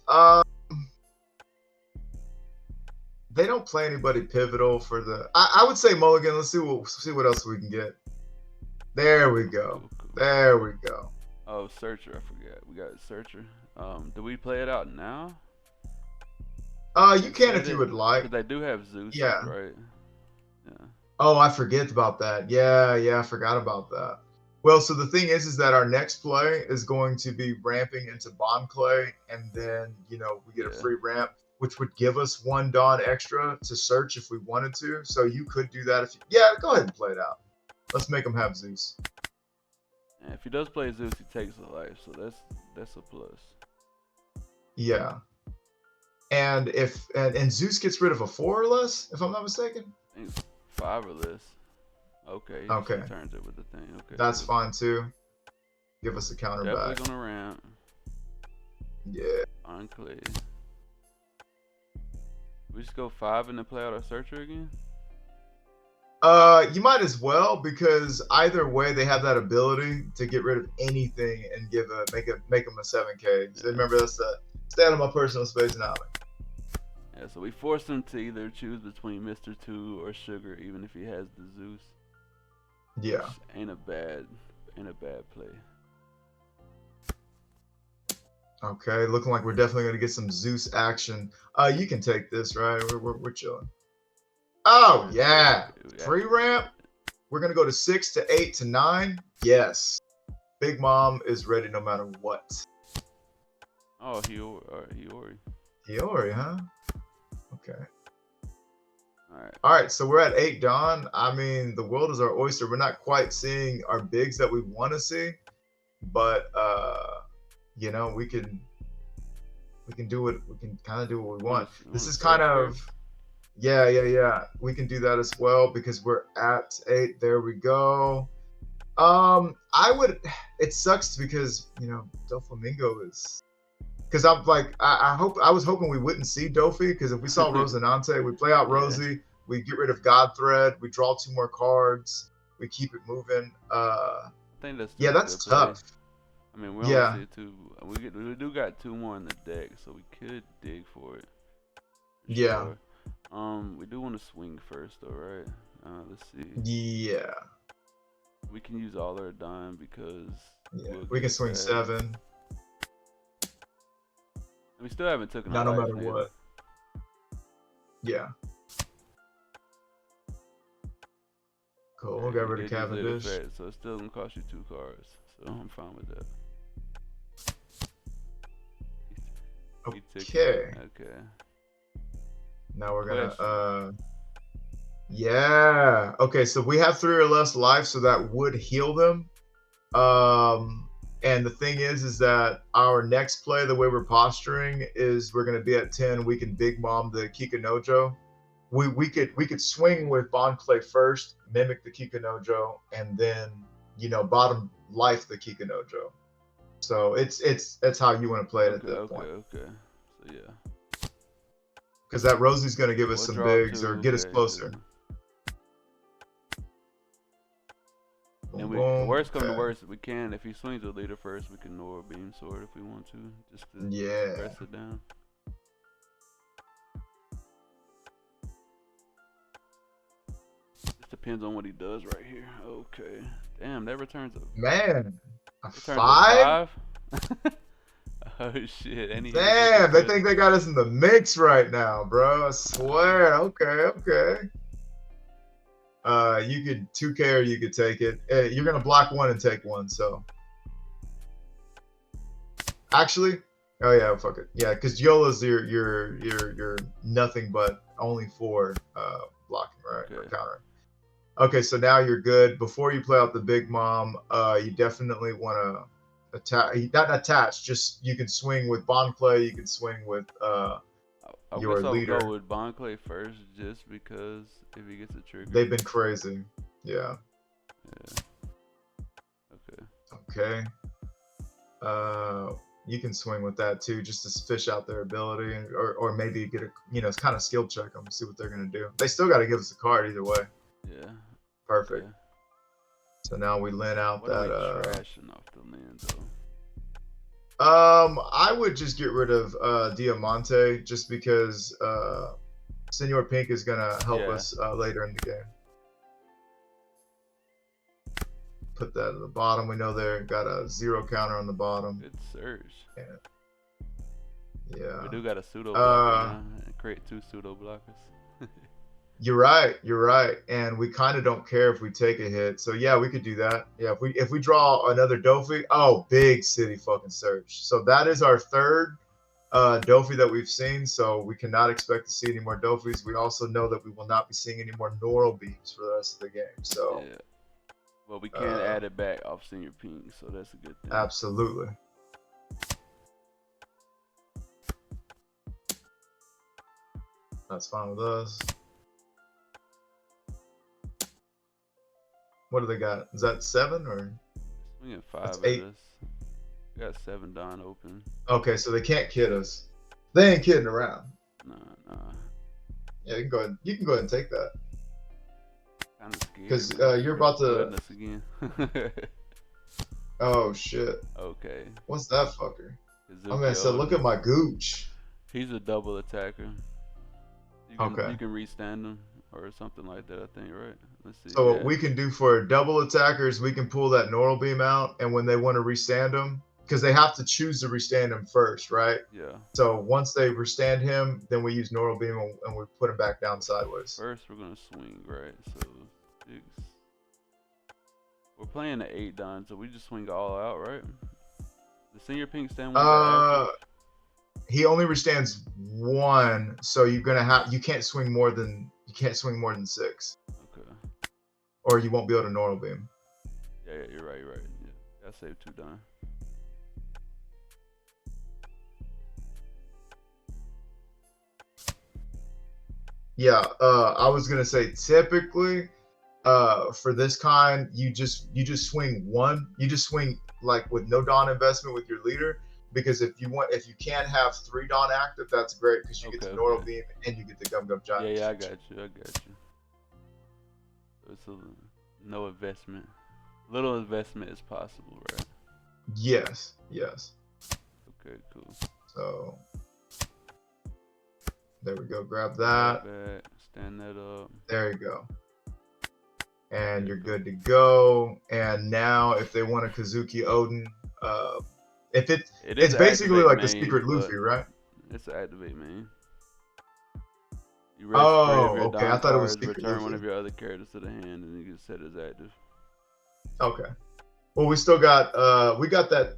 They don't play anybody pivotal for the. I would say mulligan. Let's see what else we can get. There we go. Cool. There we go. Oh, searcher. I forgot. We got a searcher. Do we play it out now? You can if you would like. Because they do have Zeus, yeah. Right? Yeah. Oh, I forget about that. Yeah, I forgot about that. Well, so the thing is that our next play is going to be ramping into Bond Clay, and then, we get a free ramp, which would give us 1 Dawn extra to search if we wanted to. So you could do that go ahead and play it out. Let's make him have Zeus. And if he does play Zeus, he takes a life, so that's a plus. Yeah. And and Zeus gets rid of a 4 or less, if I'm not mistaken. I think 5 or less. Okay. Okay. He turns it with the thing. Okay. That's fine too. Give us a counter back. Definitely gonna ramp. Yeah. On Clay. We just go 5 and then play out our searcher again? You might as well, because either way they have that ability to get rid of anything and make them a 7K. So remember, that's the stay out of my personal space now. Yeah, so we force him to either choose between Mr. 2 or Sugar, even if he has the Zeus. Yeah. Which ain't a bad play. Okay, looking like we're definitely gonna get some Zeus action. You can take this, right? We're chilling. Oh yeah, free ramp. We're gonna go to 6 to 8 to 9. Yes, Big Mom is ready no matter what. Oh, Hiyori. Hiyori, huh? Okay. All right. So we're at 8 Dawn. I mean, the world is our oyster. We're not quite seeing our bigs that we want to see, but we can do it. We can kind of do what we want. This is kind of. Yeah. We can do that as well because we're at 8. There we go. It sucks because, Doflamingo is, because I'm like, I was hoping we wouldn't see Dofi, because if we saw Rosinante, we play out Rosie, we get rid of Godthread, we draw 2 more cards. We keep it moving. I think that's Yeah, still a that's good play. tough. I mean, we only Yeah, see two. We do got two more in the deck, so we could dig for it. For yeah, sure. We do want to swing first, though, right? Let's see. yeah, We can use all our dime because yeah. we'll We get can swing attacked. 7. And we still haven't taken a Not no life matter neither. what. Yeah. Cool. We'll get rid of Cavendish. Effect, so it's still gonna cost you 2 cards. So I'm fine with that. Okay. Okay. Now we're gonna yeah. Okay, so we have 3 or less life, so that would heal them. And the thing is that our next play, the way we're posturing, is we're gonna be at 10. We can big mom the Kikanojo. We could swing with Bond Clay first, mimic the Kikanojo, and then bottom life the Kikanojo. So it's how you want to play it at that point. Okay. So yeah. Because that Rosie's gonna give us We'll some draw bigs 2, or get us okay, closer. cool. Boom, And boom, worst come to okay. worst, we can, if he swings a leader first, we can Nora Beam Sword if we want to, just to press it down. Just depends on what he does right here. Okay. Damn, that returns a... Man, a returns 5? a 5? Oh shit. And Damn, they think they got us in the mix right now, bro. I swear. Okay. You could 2K or you could take it. You're gonna block 1 and take 1, so. Actually, oh yeah, fuck it. Yeah, because Yola's your nothing but only 4 blocking, right? Okay. Or countering. Okay, so now you're good. Before you play out the big mom, you definitely want to attach. Not attach. Just you can swing with Bond Clay. You can swing with your leader. I'll go with Bond Clay first, just because if he gets a trigger. They've been crazy. Yeah. Okay. You can swing with that too, just to fish out their ability, or maybe get a it's kind of skill check them, see what they're gonna do. They still got to give us a card either way. Yeah. Perfect. Okay. So now we lend out what that. Are we trashing off the land though? I would just get rid of Diamante, just because Senor Pink is gonna help us later in the game. Put that at the bottom. We know they've got a 0 counter on the bottom. Good surge. Yeah. We do got a pseudo blocker now. Create 2 pseudo blockers. You're right. And we kind of don't care if we take a hit. So yeah, we could do that. Yeah, if we draw another Dofi, big city fucking search. So that is our 3rd Dofi that we've seen. So we cannot expect to see any more Dofis. We also know that we will not be seeing any more Neural Beams for the rest of the game. So yeah. Well, we can add it back off Senior Pink, so that's a good thing. Absolutely. That's fine with us. What do they got? Is that 7 or? We got 5 of 8. this. We got 7 Don open. Okay, so they can't kid us. They ain't kidding around. Nah. Yeah, you can go ahead and take that. Kind of scared. Because you're about to. Again. Oh shit. Okay. What's that fucker? I'm gonna say, look at my gooch. He's a double attacker. You can restand him or something like that, I think, right? Let's see. So what we can do for double attackers, we can pull that Neural Beam out, and when they want to restand him, because they have to choose to restand him first, right? Yeah. So once they restand him, then we use Neural Beam and we put him back down sideways. First, we're gonna swing, right? So 6. We're playing the 8 Don, so we just swing all out, right? The Senior Pink stand with he only restands 1, so you're gonna you can't swing more than 6. Okay. Or you won't be able to Neural Beam. Yeah, you're right. Yeah, I saved 2 Don. Yeah, I was gonna say typically, for this kind, you just swing 1. You just swing like with no Dawn investment with your leader, because if you can't have 3 Dawn active, that's great because you get the Neural Beam and you get the Gum Gum Giant. Yeah, I got you. No investment. Little investment is possible, right? Yes, yes. Okay, cool. So there we go. Grab Grab that. that. Stand that up. There you go. And Okay, you're cool. good to go. And now, if they want a Kazuki Odin, uh, if It is it's an basically activate like the main, secret but Luffy, right? it's an activate main. You rest 3 of Oh, your okay. I Don thought it was cards, secret return one Luffy. of your other characters to the hand, and you can set as active. Okay. Well, we still got we got the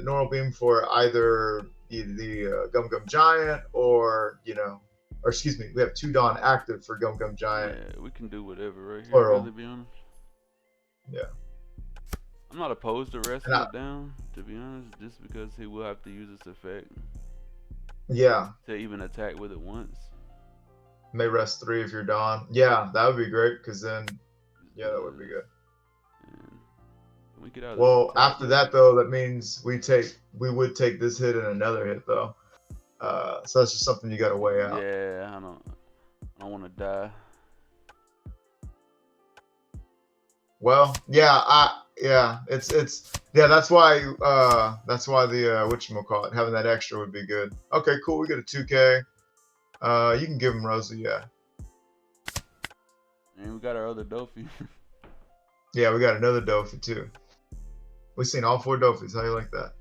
normal beam for either the Gum Gum Giant or or excuse me, we have 2 Dawn active for Gum Gum Giant Yeah, we can do whatever right here, really, plural. be honest. Yeah. I'm not opposed to And resting it down, to be honest, just because he will have to use this effect yeah, to even attack with it once. may rest 3 if you're Dawn. Yeah, that would be great because then Just yeah, do that would be this. good. And when we get out of this Well, attack, after that though, that means we would take this hit and another hit though. So that's just something you got to weigh out. yeah, I don't want to die. Well, yeah, it's yeah, that's why the whatchamacallit, having that extra would be good. Okay, cool. We get a 2K. You can give him Rosa, yeah. And we got our other Dofi. Yeah, we got another Dofi too. We've seen all 4 Dofis. How you like that?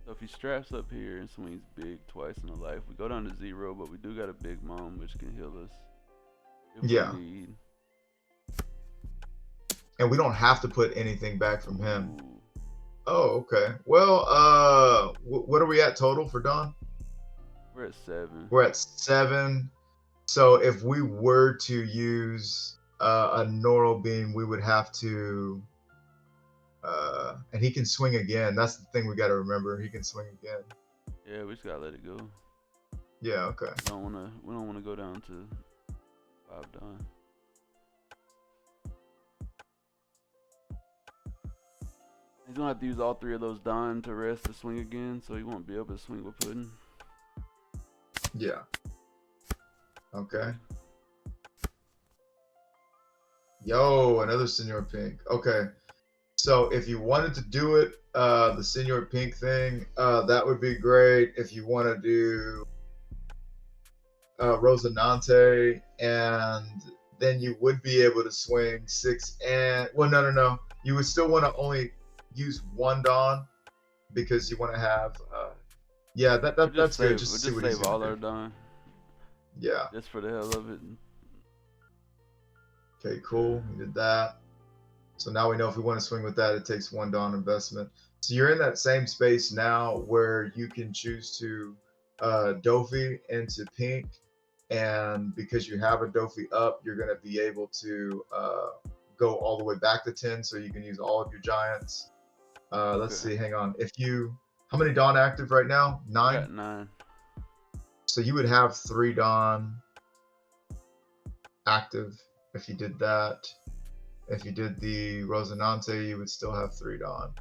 So if he straps up here and swings big twice in a life, we go down to 0, but we do got a big mom which can heal us if Yeah. we need. And we don't have to put anything back from him. Ooh. Oh, okay. Well, what are we at total for Dawn? We're at 7. We're at 7. So if we were to use a Neural Beam, we would have to, and he can swing again. That's the thing we got to remember. He can swing again. Yeah, we just gotta let it go. Yeah. Okay. We don't wanna go down to 5 Don. He's gonna have to use all 3 of those Don to rest to swing again, so he won't be able to swing with Pudding. Yeah. Okay. Yo, another Senor Pink. Okay. So if you wanted to do it, the Senor Pink thing, that would be great. If you want to do Rosinante, and then you would be able to swing 6 and no. You would still want to only use 1 Dawn because you want to have yeah, that's good. Just to see what he's save all gonna our do. Don. Yeah. Just for the hell of it. Okay, cool. We did that. So now we know if we want to swing with that, it takes 1 Dawn investment. So you're in that same space now where you can choose to Dofi into pink. And because you have a Dofi up, you're going to be able to go all the way back to 10. So you can use all of your giants. Let's see. Hang on. How many Dawn active right now? 9? We got 9. So you would have 3 Dawn active if you did that. If you did the Rosinante, you would still have 3 Dawn.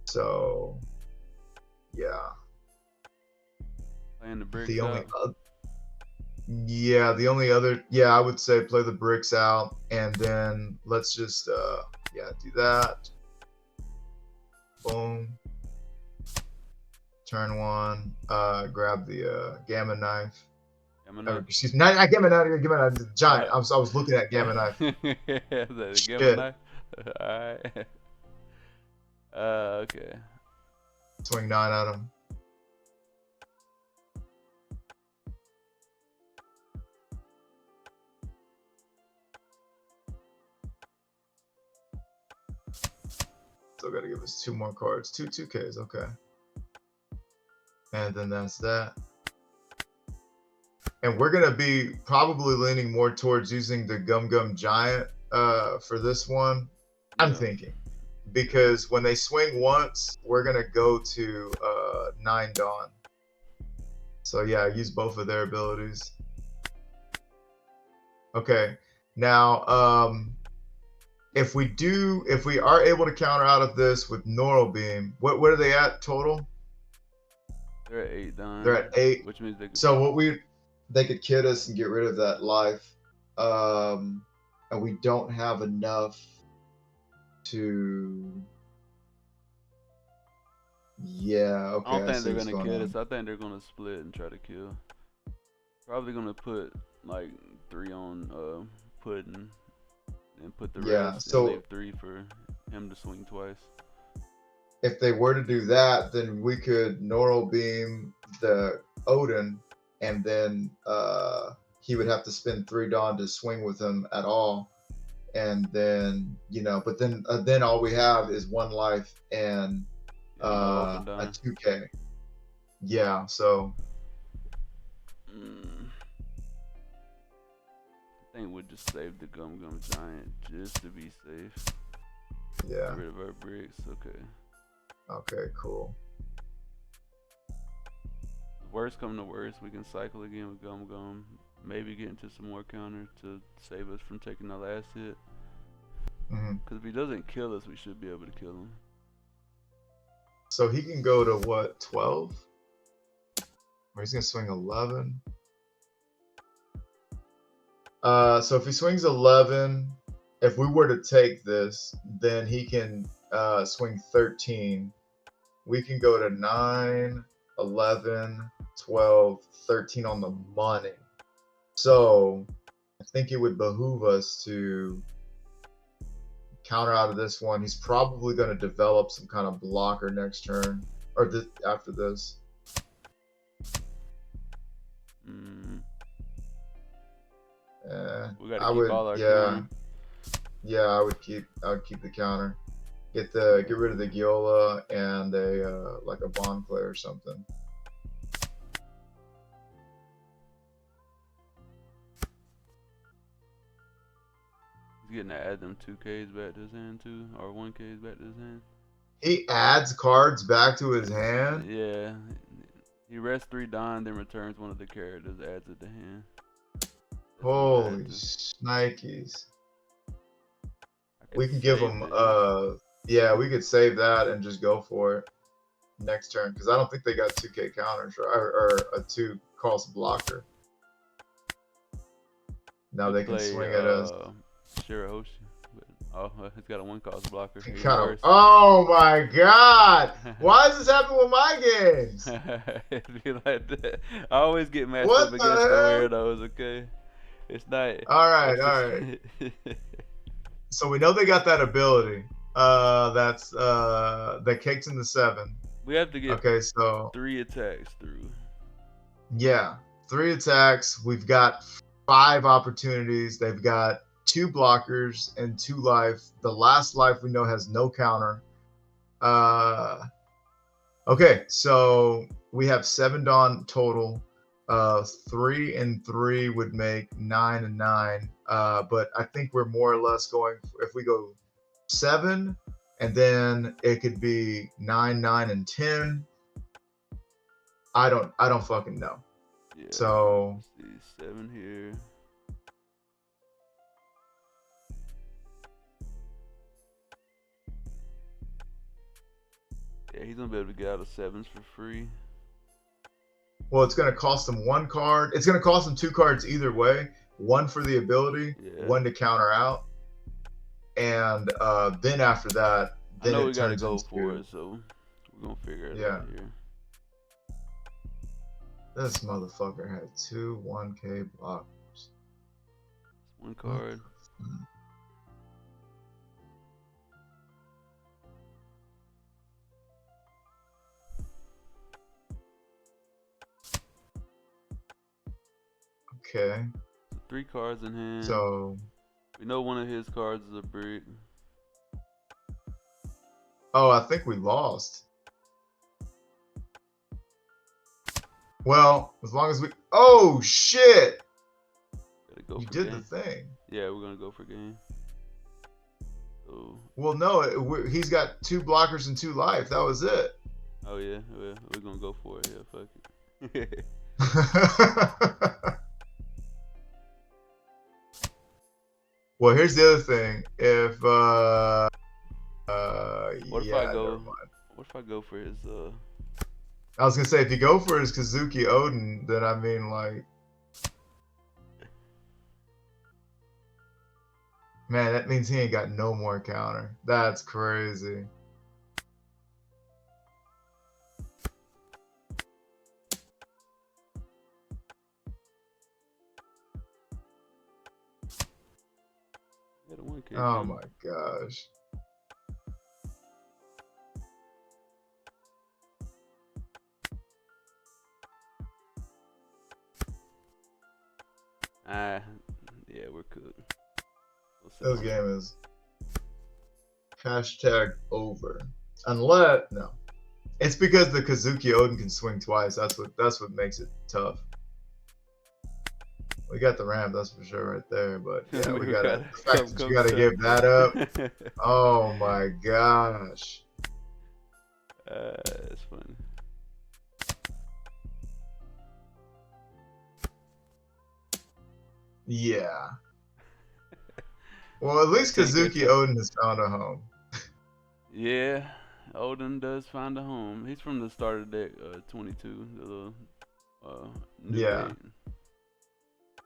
So, yeah. Playing the bricks The only out. I would say play the bricks out, and then let's just do that. Boom. Turn 1. Grab the Gamma Knife. Excuse me, not Gamma Knife, the giant. I was looking at Gamma Knife. Gamma Knife? Alright. Okay. Swing 9 at him. Still got to give us 2 more cards. 2Ks, okay. And then that's that. And we're going to be probably leaning more towards using the Gum Gum Giant for this one. I'm thinking. Because when they swing once, we're going to go to 9 Dawn. So yeah, use both of their abilities. Okay. Now, if we are able to counter out of this with Neural Beam, what are they at total? They're at 8 Don. They're at 8. Which means they could... So they could kid us and get rid of that life. and we don't have enough to. Yeah, I okay, don't I think see they're what's gonna going kill on. this. I think they're gonna split and try to kill. Probably gonna put like 3 on Puddin and put the Yeah, rest and so leave 3 for him to swing twice. if they were to do that, then we could Neural Beam the Odin, and then he would have to spend 3 Dawn to swing with him at all. And then, but then all we have is 1 life and Yeah, no up and a down. 2K. Yeah, so Mm, I think we'll just save the Gum Gum Giant just to be safe. yeah. Get rid of our bricks. Okay. Okay, cool. Worst come to worst, we can cycle again with Gum Gum. Maybe get into some more counter to save us from taking the last hit. Because if he doesn't kill us, we should be able to kill him. So he can go to what, 12? Or he's gonna swing 11. So if he swings 11, if we were to take this, then he can swing 13. We can go to 9, 11, 12, 13 on the money. So I think it would behoove us to counter out of this one. He's probably going to develop some kind of blocker next turn, or after this. We gotta keep all our counter. Yeah, I would keep the counter. Get rid of the Giola and a like a Bond player or something. He's getting to add them 2Ks back to his hand too, or 1Ks back to his hand. He adds cards back to his hand? Yeah. He rests 3 Dawn, then returns one of the characters, adds it to hand. Holy shnikes. We can give him, yeah, we could save that and just go for it next turn, because I don't think they got 2K counters or a 2 cost blocker. Now they can swing at us. Shirahoshi. Oh, he's got a 1 cost blocker. Oh my god! Why does this happen with my games? It'd be like that. I always get matched up against the weirdos, okay? It's not. Alright. So we know they got that ability. That's that kicks in the 7. We have to get 3 attacks through. Yeah. 3 attacks. We've got 5 opportunities. They've got 2 blockers and 2 life. The last life we know has no counter. Okay, so we have 7 Dawn total. 3 and 3 would make 9 and 9. But I think we're more or less going, if we go 7, and then it could be 9, 9, and 10. I don't fucking know. Yeah, so 7 here. Yeah, he's gonna be able to get out of 7s for free. Well, it's gonna cost him 1 card. It's gonna cost him 2 cards either way. 1 for the ability, 1 to counter out, and then after that, then I know it we gotta turns go into, for it, so we're gonna figure it out here. This motherfucker had 2 1K blockers. 1 card. Okay. 3 cards in hand. So we know one of his cards is a brick. Oh, I think we lost. Well, as long as we. Oh shit! Go you for did game. The thing. Yeah, we're gonna go for game. So. Well, no, he's got 2 blockers and 2 life. That was it. Oh yeah, we're gonna go for it. Yeah, fuck it. Well, here's the other thing. If what if I go? What if I go for his I was gonna say, if you go for his Kazuki Odin, then I mean, like, Man, that means he ain't got no more counter. That's crazy. Yeah, the 1K Oh coming. my gosh. Ah, yeah, we're cooked. This game is hashtag over. Unless no. It's because the Kazuki Odin can swing twice. That's what makes it tough. We got the ramp, that's for sure right there. But yeah, we we gotta gotta the fact that you come gotta to. give that up. Oh my gosh. That's funny. Yeah. Well, at I least can't catch Kazuki up. Odin has found a home. Yeah, Odin does find a home. He's from the starter deck, 22, the little new Yeah. 8.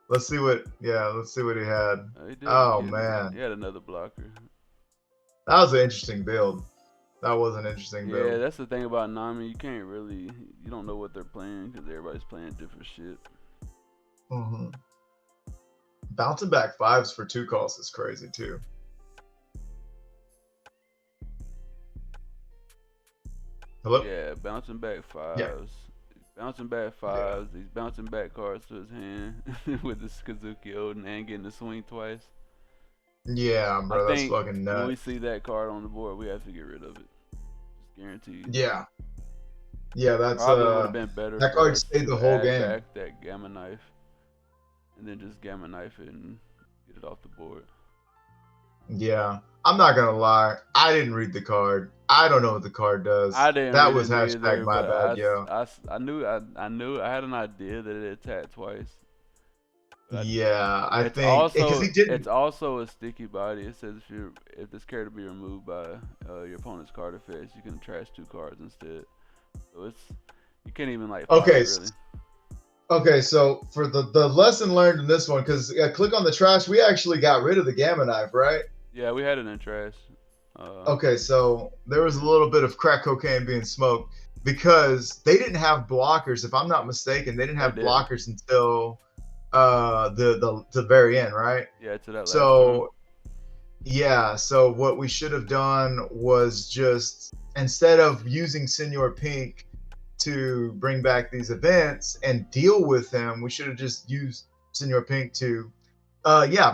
Let's see what he had. He did have a Oh kid. man. He had another blocker. That was an interesting build. That was an interesting Yeah, build. that's the thing about Nami. You can't really, you don't know what they're playing because everybody's playing different shit. Mm-hmm. Bouncing back fives for 2 calls is crazy too. Hello? Yeah, bouncing back Yeah. fives. Bouncing back Yeah. fives. He's bouncing back cards to his hand with this Kazuki Odin and getting the swing twice. Yeah, I bro, that's think fucking when we nuts. see that card on the board, we have to get rid of it. Just guaranteed. Yeah. Yeah, that's Probably would have been better that for card us stayed the to whole add game. back that Gamma Knife and then just Gamma Knife it and get it off the board. Yeah. I'm not gonna lie. I didn't read the card. I don't know what the card does. I didn't That read was it hashtag neither, my but bad, yo. I knew I had an idea that it attacked twice. But Yeah, I it's think because he didn't. also a sticky body. It says if this character be removed by your opponent's card effects, you can trash 2 cards instead. So it's you can't even like fight Okay, it really. okay. So for the lesson learned in this one, because click on the trash, we actually got rid of the Gamma Knife, right? Yeah, we had it in trash. Okay, so there was a little bit of crack cocaine being smoked because they didn't have blockers, if I'm not mistaken. They didn't They have didn't. blockers until the very end, right? Yeah, to that last turn. So yeah, so what we should have done was just instead of using Senor Pink to bring back these events and deal with him, we should have just used Senor Pink to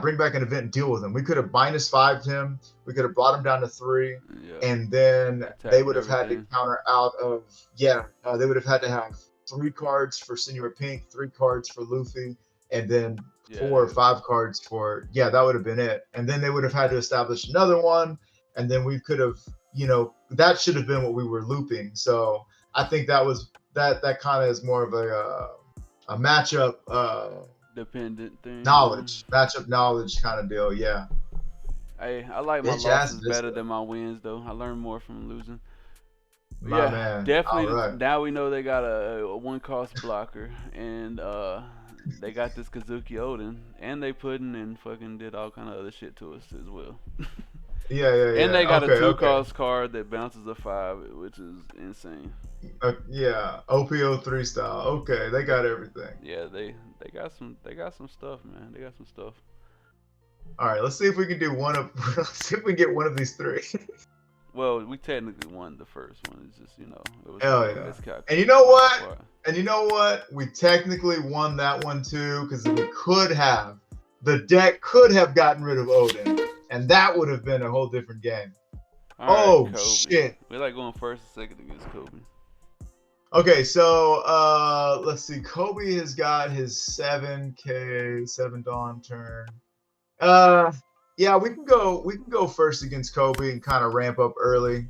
bring back an event and deal with him. We could have minus 5'd him, we could have brought him down to 3, Yeah, and then they attacking would have had to everything. counter out of they would have had to have 3 cards for Senor Pink, 3 cards for Luffy, and then Yeah, 4 or 5 cards for that would have been it. And then they would have had to establish another one, and then we could have that should have been what we were looping. So I think that kind of is more of a matchup dependent thing. matchup knowledge kind of deal. Yeah. Hey, I like my Bitch ass losses better Vista. than my wins though. I learn more from losing. But My yeah, man. All definitely. right. Now we know they got a 1 cost blocker, and they got this Kazuki Odin, and they put in and fucking did all kind of other shit to us as well. Yeah, yeah, And they yeah. got a Okay, 2 cost card that bounces a 5, which is insane. yeah. OPO3 style. Okay, they got everything. Yeah, they got some stuff, man. They got some stuff. All right, let's see if we can do one of let's see if we can get one of these 3. Well, we technically won the first one. It's just it was Hell like a yeah. miscalculation. And you know on my what? part. And you know what? We technically won that one too, because we could have. The deck could have gotten rid of Odin, and that would have been a whole different game. All right, Oh Kobe. shit. We like going first and second against Kobe. Okay, so let's see. Kobe has got his 7K 7 Dawn turn. Yeah, we can go first against Kobe and kind of ramp up early.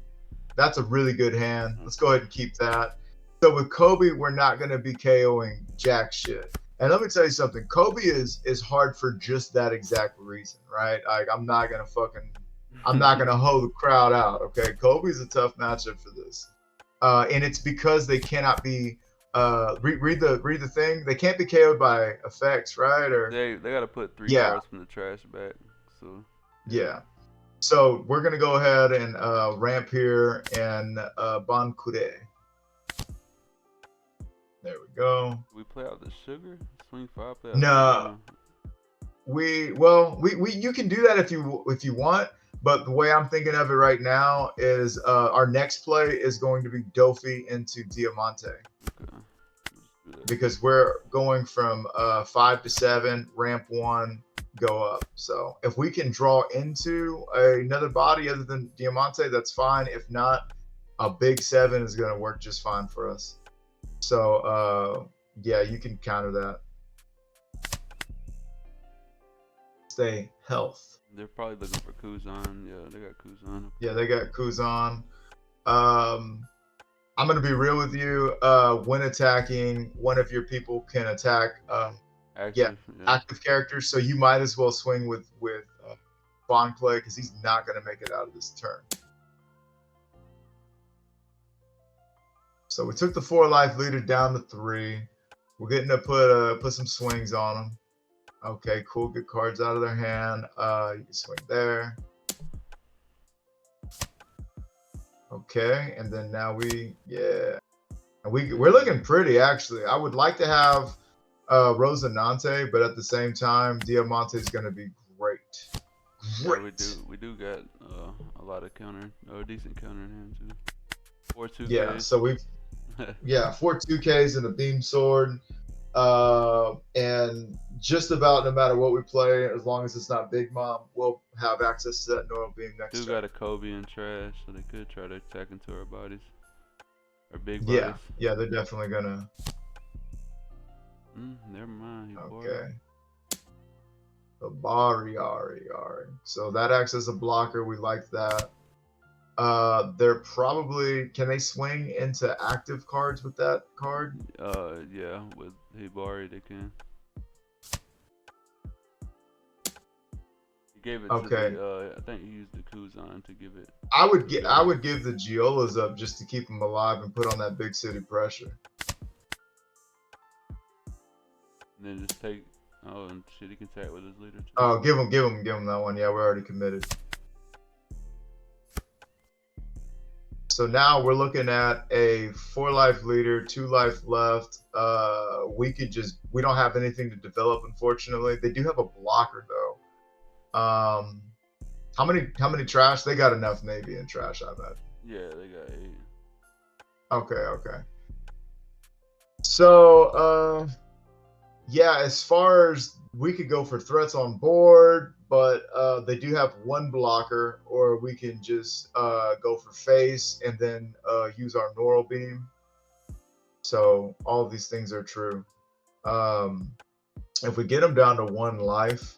That's a really good hand. Let's go ahead and keep that. So with Kobe, we're not going to be KOing jack shit. And let me tell you something. Kobe is hard for just that exact reason, right? Like I'm not gonna hold the crowd out. Okay, Kobe's a tough matchup for this, and it's because they cannot be read the thing. They can't be KO'd by effects, right? Or They got to put 3 yeah, cards from the trash back. So Yeah. So we're gonna go ahead and ramp here and Bankure. There we go. We play out the sugar. Swing 5. Play out No, sugar. we you can do that if you want, but the way I'm thinking of it right now is our next play is going to be Dofi into Diamante. Okay. Because we're going from 5 to 7, ramp 1, go up. So if we can draw into another body other than Diamante, that's fine. If not, a big 7 is going to work just fine for us. So yeah, you can counter that. Stay health. They're probably looking for Kuzan. Yeah, they got Kuzan. Yeah, they got Kuzan. I'm going to be real with you. When attacking, one of your people can attack Active, active characters. So you might as well swing with Bon Clay because he's not going to make it out of this turn. So we took the 4 life leader down to 3. We're getting to put some swings on them. Okay, cool. Get cards out of their hand. You can swing there. Okay, and then now and we're looking pretty actually. I would like to have Rosinante, but at the same time, Diamante is going to be great. Great. Yeah, we do got a lot of counter, or decent counter in hand too. 4 2Ks. Yeah, so we've 4 2Ks and a beam sword. And just about no matter what we play, as long as it's not Big Mom, we'll have access to that Neural Beam next Still turn. got a Kobe in trash, so they could try to attack into our bodies. Our big bodies. Yeah, they're definitely gonna. Never mind. Okay. The Bari. So that acts as a blocker. We like that. They're probably, can they swing into active cards with that card? Yeah, with Hibari they can. He gave it to the, I think he used the Kuzan to give it. I would give the Giolas up just to keep them alive and put on that big city pressure. And then just take, and shit, he can tag with his leader too. Oh, give him that one. Yeah, we're already committed. So now we're looking at a 4 life leader, 2 life left. We don't have anything to develop, unfortunately. They do have a blocker though. How many trash? They got enough maybe in trash, I bet. Yeah, they got 8. Okay. So yeah, as far as we could go for threats on board, but they do have 1 blocker, or we can just go for face and then use our Neural Beam. So all of these things are true. If we get them down to 1 life,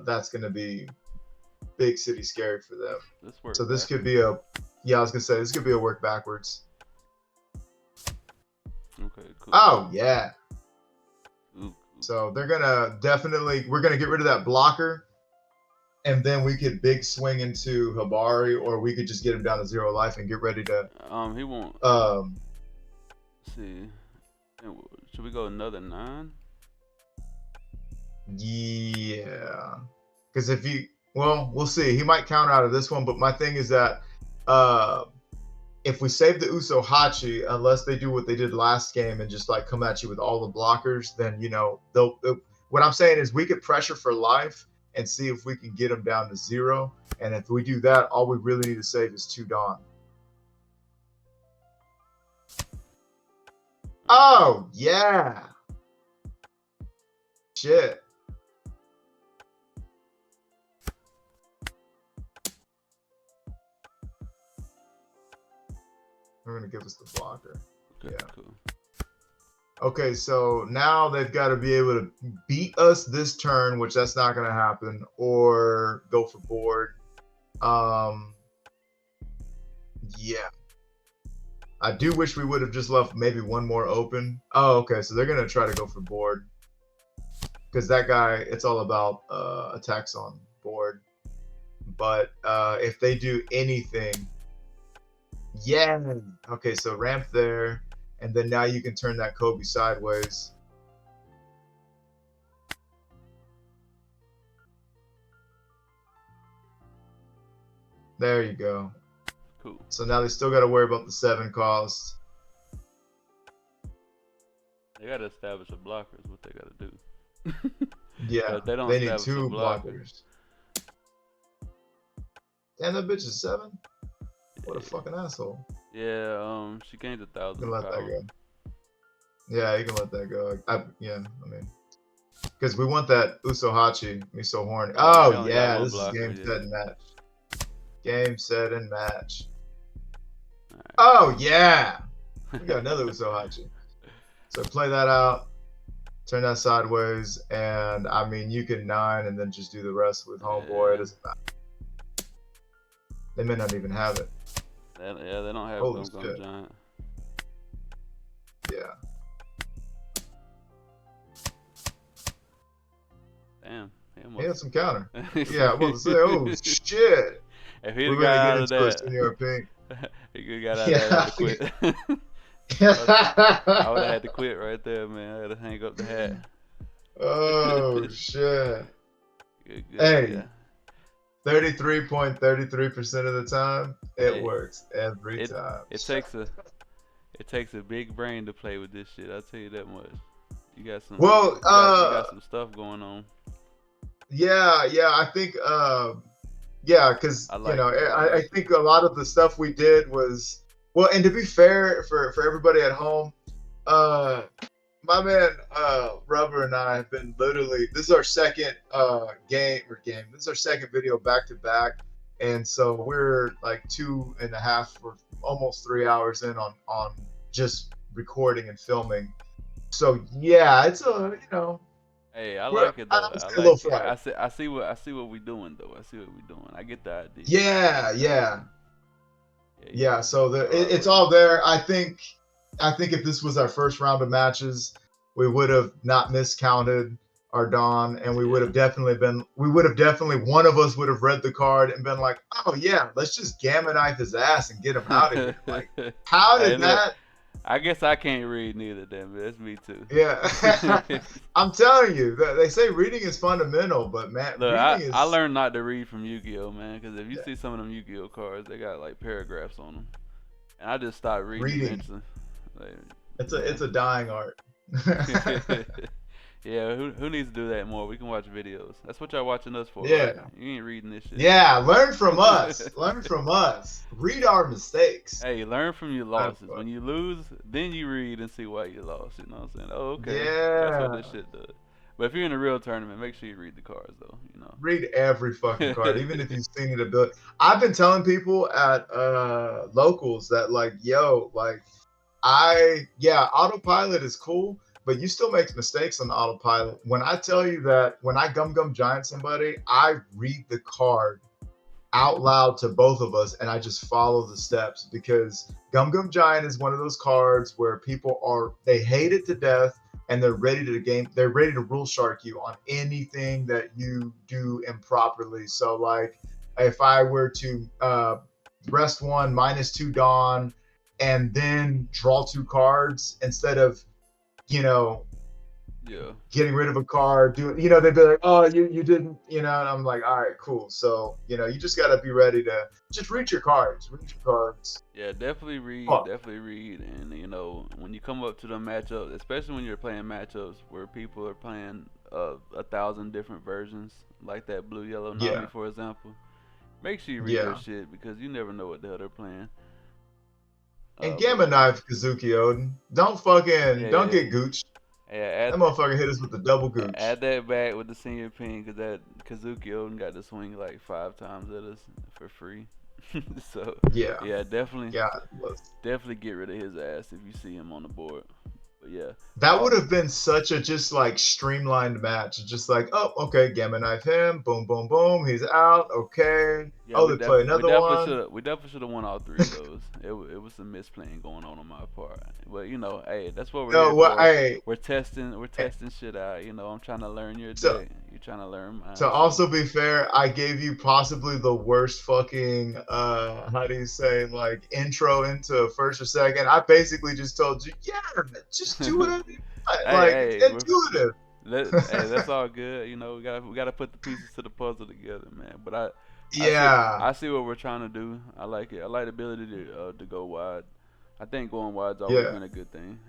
that's going to be big city scary for them. So this could be I was going to say, this could be a work backwards. Okay, cool. Oh, yeah. Ooh. So they're gonna we're gonna get rid of that blocker, and then we could big swing into Hibari, or we could just get him down to 0 life and get ready to. He won't. See, should we go another 9? Yeah, because we'll see. He might counter out of this one, but my thing is that if we save the Uso Hachi, unless they do what they did last game and just like come at you with all the blockers, then they'll. What I'm saying is we could pressure for life and see if we can get them down to 0. And if we do that, all we really need to save is 2 Dawn. Oh yeah. Shit. They're gonna give us the blocker. Okay, yeah. Cool. Okay, so now they've got to be able to beat us this turn, which that's not gonna happen, or go for board. Yeah. I do wish we would have just left maybe 1 more open. Oh, okay, so they're gonna try to go for board. Because that guy, it's all about attacks on board. But if they do anything, yeah. Okay, so ramp there, and then now you can turn that Kobe sideways. There you go. Cool. So now they still got to worry about the 7 cost. They gotta establish a blocker is what they gotta do. Yeah, If they don't they need establish a 2 blocker, blockers. Damn, that bitch is 7. What a fucking asshole. yeah, she gains You 1,000 can let power. that go. Yeah, you can let that go. Because we want that Usohachi. Me so horny. They Oh only got yeah, one this is blocker, game, yeah. set, and match. Game, set, and match. Alright. Oh yeah, we got another Usohachi. So play that out, turn that sideways, and I mean you can 9 and then just do the rest with homeboy. It doesn't matter. They may not even have it. Yeah, they don't have Holy Gum shit. Giant. Yeah. Damn. He had some counter. Yeah, I'm about to say, oh shit. If he'd We're got gonna out get of into a that, senior pink. he could got out of that and quit. I would have had to quit right there, man. I had to hang up the hat. Oh shit. Good, Hey, yeah. 33.33% of the time, it Hey, works every time. It takes a big brain to play with this shit. I'll tell you that much. You got some Well, you got some stuff going on. yeah, I think, yeah, because I like you know, it. I think a lot of the stuff we did was well, and to be fair for everybody at home, my man Rubber and I have been literally this is our second game. This is our second video back to back, and so we're like 2.5 or almost 3 hours in on just recording and filming. So yeah, it's a Hey, I like it though. I I say a little like it. fried. I see what we doing though. I see what we doing. I get the idea. Yeah. Yeah. So it's all there. I think if this was our first round of matches, we would have not miscounted our Dawn, and we would have definitely one of us would have read the card and been like, oh yeah, let's just gamma knife his ass and get him out of here. Like, how did that? I guess I can't read neither, then, but that's me too. Yeah, I'm telling you, they say reading is fundamental, but man, Look, reading is. I learned not to read from Yu-Gi-Oh, man, because if you see some of them Yu-Gi-Oh cards, they got like paragraphs on them, and I just stopped reading eventually. Like, it's a dying art. Yeah, who needs to do that more? We can watch videos. That's what y'all watching us for. Yeah. Right? You ain't reading this shit. Yeah, learn from us. Learn from us. Read our mistakes. Hey, learn from your losses. When you lose, then you read and see why you lost. You know what I'm saying? Oh, okay. Yeah. That's what this shit does. But if you're in a real tournament, make sure you read the cards, though. You know. Read every fucking card, even if you've seen it a bit. I've been telling people at locals that like, yo, like, autopilot is cool, but you still make mistakes on autopilot. When I tell you that when I gum giant somebody, I read the card out loud to both of us and I just follow the steps, because gum giant is one of those cards where they hate it to death and they're ready to rule shark you on anything that you do improperly. So like if I were to rest one -2 Dawn and then draw 2 cards instead of getting rid of a card, they'd be like, oh, you didn't, and I'm like, all right, cool. So, you just got to be ready to just read your cards. Yeah, definitely read. And, when you come up to the matchups, especially when you're playing matchups where people are playing 1,000 different versions, like that blue, yellow, Nami, for example, make sure you read your shit, because you never know what the hell they're playing. And Gamma Knife Kazuki Odin. Don't get gooched. Yeah, that motherfucker hit us with the double gooch. Add that back with the senior pin, because that Kazuki Odin got to swing like 5 times at us for free. So yeah, definitely get rid of his ass if you see him on the board. But yeah, that would have been such a just like streamlined match. Just like, oh, okay, Gamma Knife him, boom, boom, boom, he's out. Okay. Yeah, they play another one. We definitely should have won all 3 of those. It was some misplaying going on my part. But hey, that's what we're here for. Hey, we're testing shit out. I'm trying to learn your deck. You're trying to learn mine. To also be fair, I gave you possibly the worst fucking how do you say, like, intro into first or second. I basically just told you, just do whatever you want. It's intuitive. That's all good. We gotta put the pieces to the puzzle together, man. But Yeah, I see what we're trying to do. I like it. I like the ability to go wide. I think going wide's always yeah, been a good thing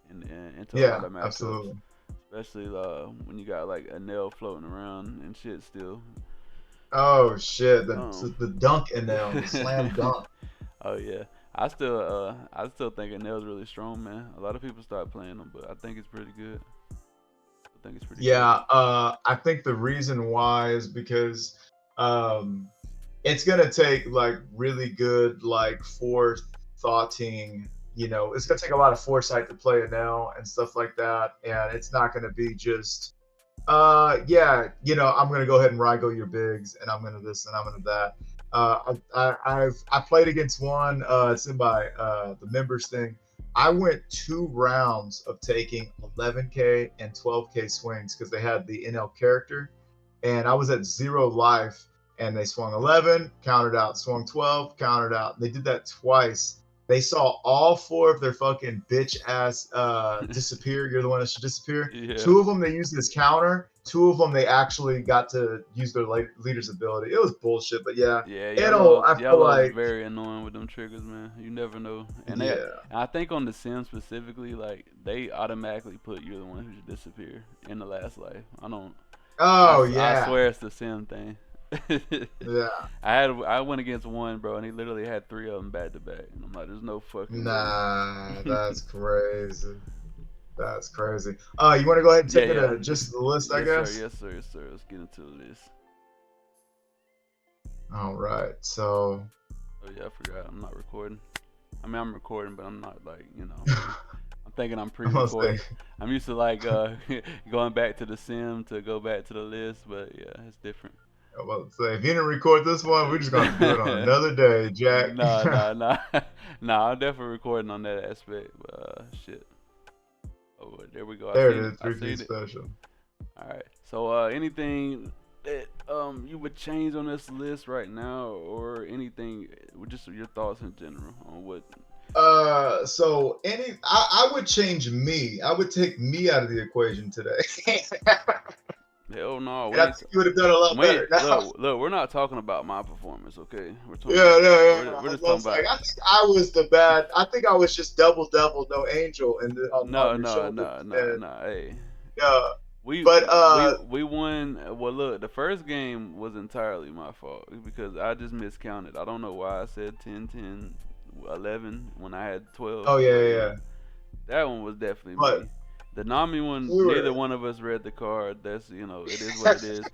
into a lot yeah, of matchups, absolutely. especially when you got like a nail floating around and shit still. Oh shit, Um, the dunk and now the slam dunk. oh yeah, I still think a nail's really strong, man. A lot of people start playing them, but I think it's pretty good. I think it's pretty good. Yeah, I think the reason why is because um, it's gonna take like really good like forethoughting. You know, it's gonna take a lot of foresight to play it now and stuff like that, and it's not gonna be just yeah, you know, I'm gonna go ahead and Rygo your bigs, and I'm gonna this and I'm gonna that. I played against one. It's in my the members thing. I went 2 rounds of taking 11K and 12K swings because they had the NL character, and I was at 0 life, and they swung 11, countered out, swung 12, countered out. They did that twice. They saw all 4 of their fucking bitch ass disappear. You're the one that should disappear. Yeah. 2 of them they used as counter. 2 of them they actually got to use their leader's ability. It was bullshit, but yeah, Yeah, it'll. I feel yellow's like very annoying with them triggers, man. You never know. yeah. And I think on the sim specifically, like they automatically put you're the one who should disappear in the last life. I don't. Oh I yeah, swear it's the sim thing. yeah. I went against one bro, and he literally had 3 of them back to back, and I'm like, there's no fucking Nah, way. that's crazy. That's crazy. You want to go ahead and Yeah, take me yeah. to just the list, I Yes sir, guess? yes sir, yes sir. Let's get into this. All right. So, Oh yeah, I forgot. I'm not recording. I mean, I'm recording, but I'm not like I'm thinking I'm I'm gonna say, pre-recording. I'm used to like going back to the sim to go back to the list, but yeah, it's different. I'm about to say, if you didn't record this one, we're just gonna have to do it on another day, Jack. Nah, nah, nah, nah. I'm definitely recording on that aspect, but shit. Oh, there we go. There it is, I 3P seen it. special. All right. So anything that you would change on this list right now, or anything, just your thoughts in general on what? So I would change me. I would take me out of the equation today. Hell no, And I think you would have done a lot we better. Now, look. We're not talking about my performance, okay? yeah, yeah, yeah. We're I just talking was about like, I think I was the bad. I think I was just double devil, no angel, and on no, your no, shoulders. no, no, And no. Hey, uh, we but we won. Well, look, the first game was entirely my fault because I just miscounted. I don't know why I said 10, 10, 11 when I had 12. oh yeah, But yeah, yeah, yeah. that one was definitely But me. The Nami one, we neither were. one of us read the card. That's it is what it is.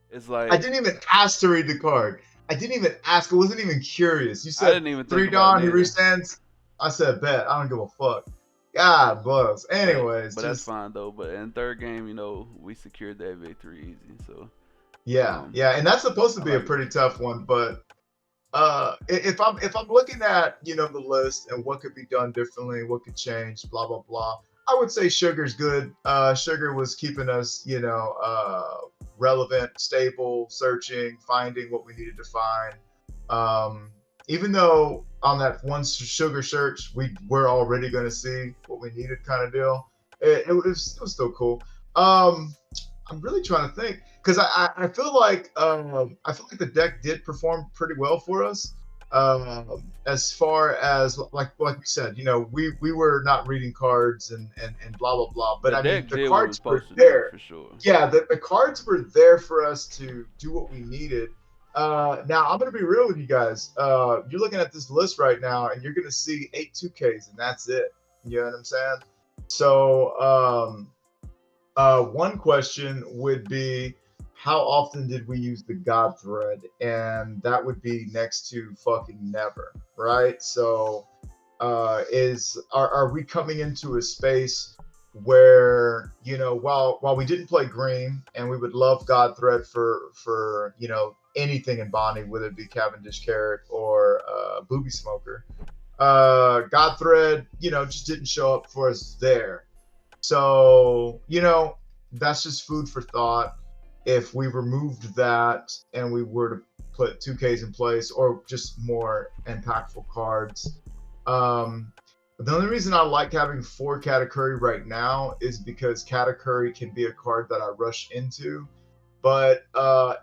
It's I like didn't even ask to read the card. I didn't even ask. I wasn't even curious. You I said didn't even think three about it Don, he neither. restands. I said bet. I don't give a fuck. God bless. Anyways, But that's just fine though. But in third game, we secured that victory easy. So yeah, yeah, and that's supposed to I be a like pretty tough one. But if I'm looking at the list and what could be done differently, what could change, blah blah blah. I would say Sugar's good. Sugar was keeping us, relevant, stable, searching, finding what we needed to find. Um, Even though on that one Sugar search we were already going to see what we needed, kind of deal. It was still cool. Um, I'm really trying to think because I feel like the deck did perform pretty well for us. As far as like we said, we were not reading cards and blah blah blah. But the I mean, deck the did what it was cards were supposed to do there. for sure. Yeah, the cards were there for us to do what we needed. Now I'm gonna be real with you guys. You're looking at this list right now, and you're gonna see 8 2Ks, and that's it. You know what I'm saying? So one question would be, how often did we use the God thread? And that would be next to fucking never, right? So, are we coming into a space where while we didn't play green and we would love God thread for anything in Bonnie, whether it be Cavendish Carrot or Booby Smoker, God thread just didn't show up for us there. So, that's just food for thought. If we removed that and we were to put 2Ks in place or just more impactful cards. The only reason I like having 4 Katakuri right now is because Katakuri can be a card that I rush into. but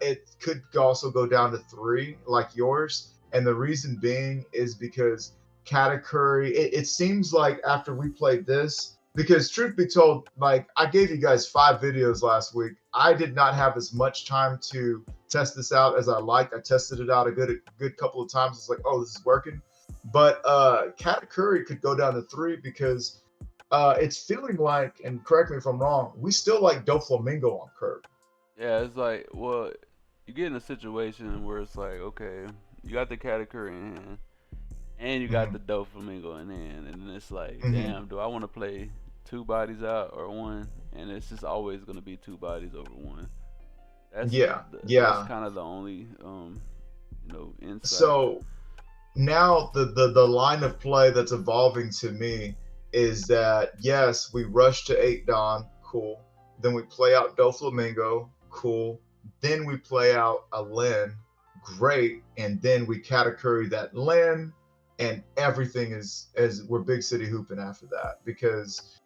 it could also go down to 3 like yours. And the reason being is because Katakuri, it seems like after we played this, because truth be told, like I gave you guys 5 videos last week. I did not have as much time to test this out as I liked. I tested it out a good couple of times. It's like, oh, this is working. But Katakuri could go down to 3 because it's feeling like, and correct me if I'm wrong, we still like Doflamingo on curve. Yeah, it's like, well, you get in a situation where it's like, okay, you got the category in hand, and you got Mm-hmm. the Doflamingo in hand, and then it's like, Mm-hmm. damn, do I want to play 2 bodies out or 1? And it's just always gonna be 2 bodies over 1. That's Yeah, that's yeah. kind of the only insight. So now the line of play that's evolving to me is that yes, we rush to 8 Dawn, cool. Then we play out Doflamingo, cool. Then we play out a Lin, great. And then we Katakuri that Lin, and everything is as we're big city hooping after that because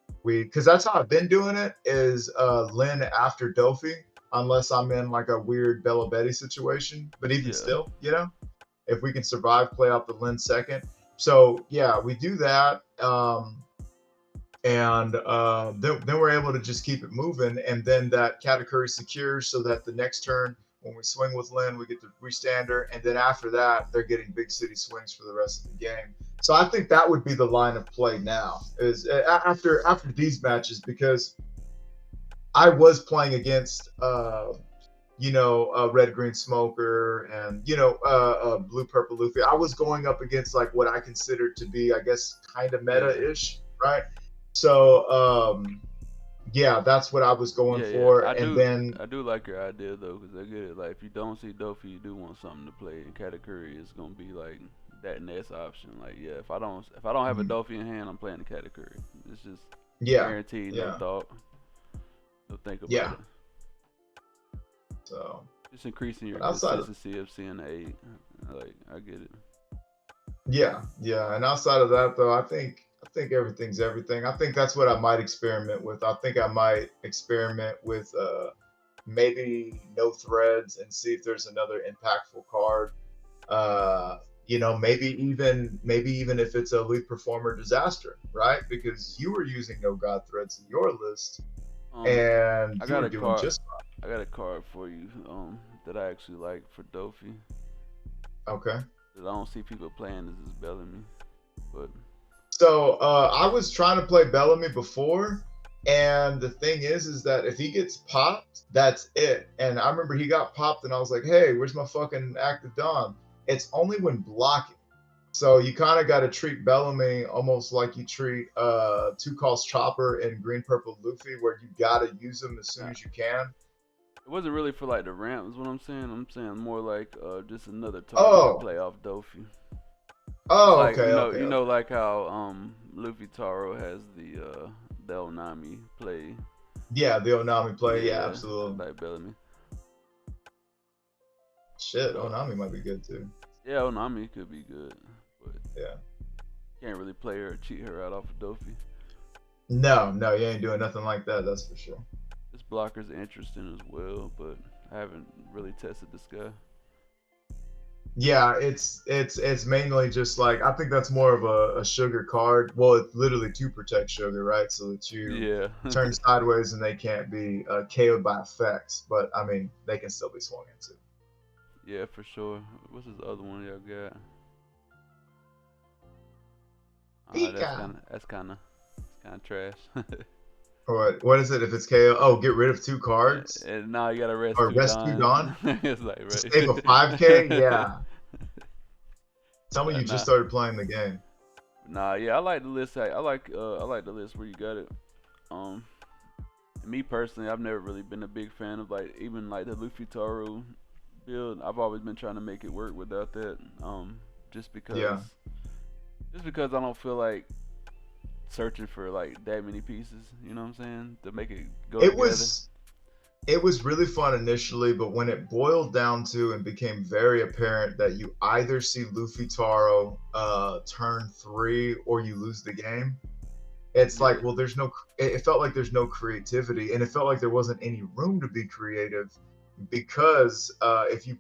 that's how I've been doing it is Lin after Dofi, unless I'm in like a weird Bella Betty situation. But even Yeah, still, if we can survive, play out the Lin second. So yeah, we do that, and then we're able to just keep it moving, and then that Katakuri secures so that the next turn when we swing with Lin, we get the restander, and then after that, they're getting big city swings for the rest of the game. So I think that would be the line of play now is after these matches because I was playing against Red Green Smoker and Blue Purple Luffy. I was going up against like what I considered to be, I guess, kind of yeah, meta-ish, right? So yeah, that's what I was going yeah. for, I and do, then I do like your idea though, because I get it. Like, if you don't see Dofi, you do want something to play, and category is gonna be like that next option. Like, yeah, if I don't have a mhm, Dofi in hand, I'm playing the category. It's just yeah, guaranteed, no yeah, thought, no think about yeah. it. So, Just increasing your but outside of consistency of seeing the 8. Like, I get it. yeah, yeah, and outside of that though, I think everything's everything. I think that's what I might experiment with. I think I might experiment with maybe no threads and see if there's another impactful card. Maybe even if it's a lead performer disaster, right? Because you were using no god threads in your list Um, and I you got were a doing card. just I got a card for you. That I actually like for Dofi. fine. Okay. That I don't see people playing. This is Bellamy, but So I was trying to play Bellamy before, and the thing is that if he gets popped, that's it. And I remember he got popped, and I was like, "Hey, where's my fucking active Dawn?" It's only when blocking. So you kind of got to treat Bellamy almost like you treat Two Calls Chopper and Green Purple Luffy, where you got to use them as soon nah, as you can. it wasn't really for like the ramp. Is what I'm saying. I'm saying more like just another target to Oh, play off Dofi. Just oh, like okay, okay, okay. like how Luffy Taro has the Onami play. Yeah, the Onami play. Yeah, Yeah, absolutely. like Bellamy. Shit, But Onami might be good too. yeah, Onami could be good, but Yeah. can't really play her or cheat her out off of Dofi. No, no, you ain't doing nothing like that. That's for sure. This blocker's interesting as well, but I haven't really tested this guy. Yeah, it's mainly just like I think that's more of a sugar card. Well, it's literally to protect sugar, right? So that you Yeah. turn sideways and they can't be KO'd by effects, but I mean they can still be swung into. Yeah, for sure. What's this other one y'all got? Pika. That's kind of trash. Or what is it if it's KO? Oh, get rid of 2 cards And now you gotta rest or two rescue Dawn Don. It's like to save a right. 5K. Yeah, tell me you just Nah, started playing the game. nah. Yeah, I like the list. I like the list where you got it. Um, Me personally, I've never really been a big fan of like even like the Luffy Taro build. I've always been trying to make it work without that. Just because, Yeah. just because I don't feel like searching for like that many pieces. You know what I'm saying? To make it go It together. was it was really fun initially, but when it boiled down to and became very apparent that you either see Luffy Taro turn 3 or you lose the game, it's like, Yeah. well, it felt like there's no creativity, and it felt like there wasn't any room to be creative because if you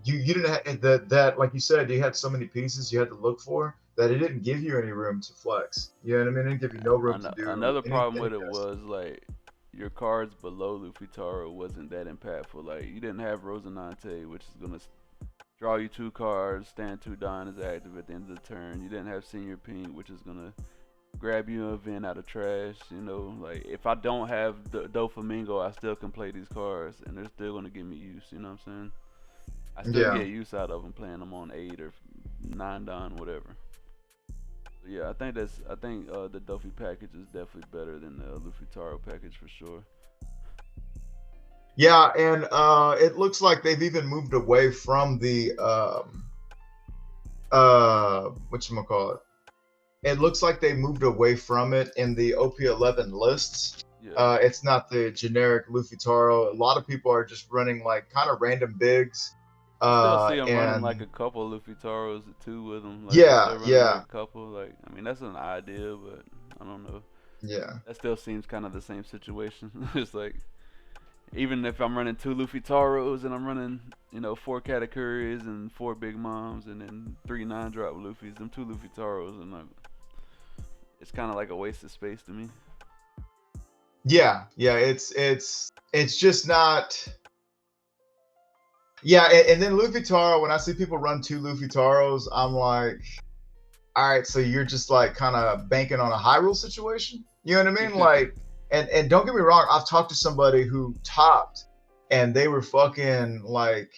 didn't have that like you said, you had so many pieces you had to look for that it didn't give you any room to flex. You know what I mean? It didn't give you no room to do Another problem any with it custom. was like your cards below Luffy Taro wasn't that impactful. Like you didn't have Rosinante, which is gonna draw you 2 cards, stand 2 down is active at the end of the turn. You didn't have Senior Pink, which is gonna grab you an event out of trash. You know, like if I don't have Doflamingo, I still can play these cards, and they're still gonna give me use. You know what I'm saying? I still Yeah. get use out of them playing them on 8 or 9 down, whatever. So yeah, I think the Duffy package is definitely better than the Luffy Taro package for sure. Yeah, and it looks like they've even moved away from the whatchamacallit. It looks like they moved away from it in the OP11 lists. Yeah, It's not the generic Luffy Taro. A lot of people are just running like kind of random bigs. I still see them running like And a couple Luffy Taros too with them. Like they're yeah, still running like yeah, a couple. Like I mean that's an idea, but I don't know. yeah. That still seems kind of the same situation. It's like even if I'm running 2 Luffy Taros and I'm running, 4 Katakuris and 4 Big Moms and then 3 9-drop Luffys, them 2 Luffy Taros, and like, it's kind of like a waste of space to me. Yeah, yeah, it's just not. Yeah, and then Luffy Taro. When I see people run 2 Luffy Taros, I'm like, all right, so you're just like kind of banking on a Hyrule situation. You know what I mean? Like, and don't get me wrong, I've talked to somebody who topped, and they were fucking like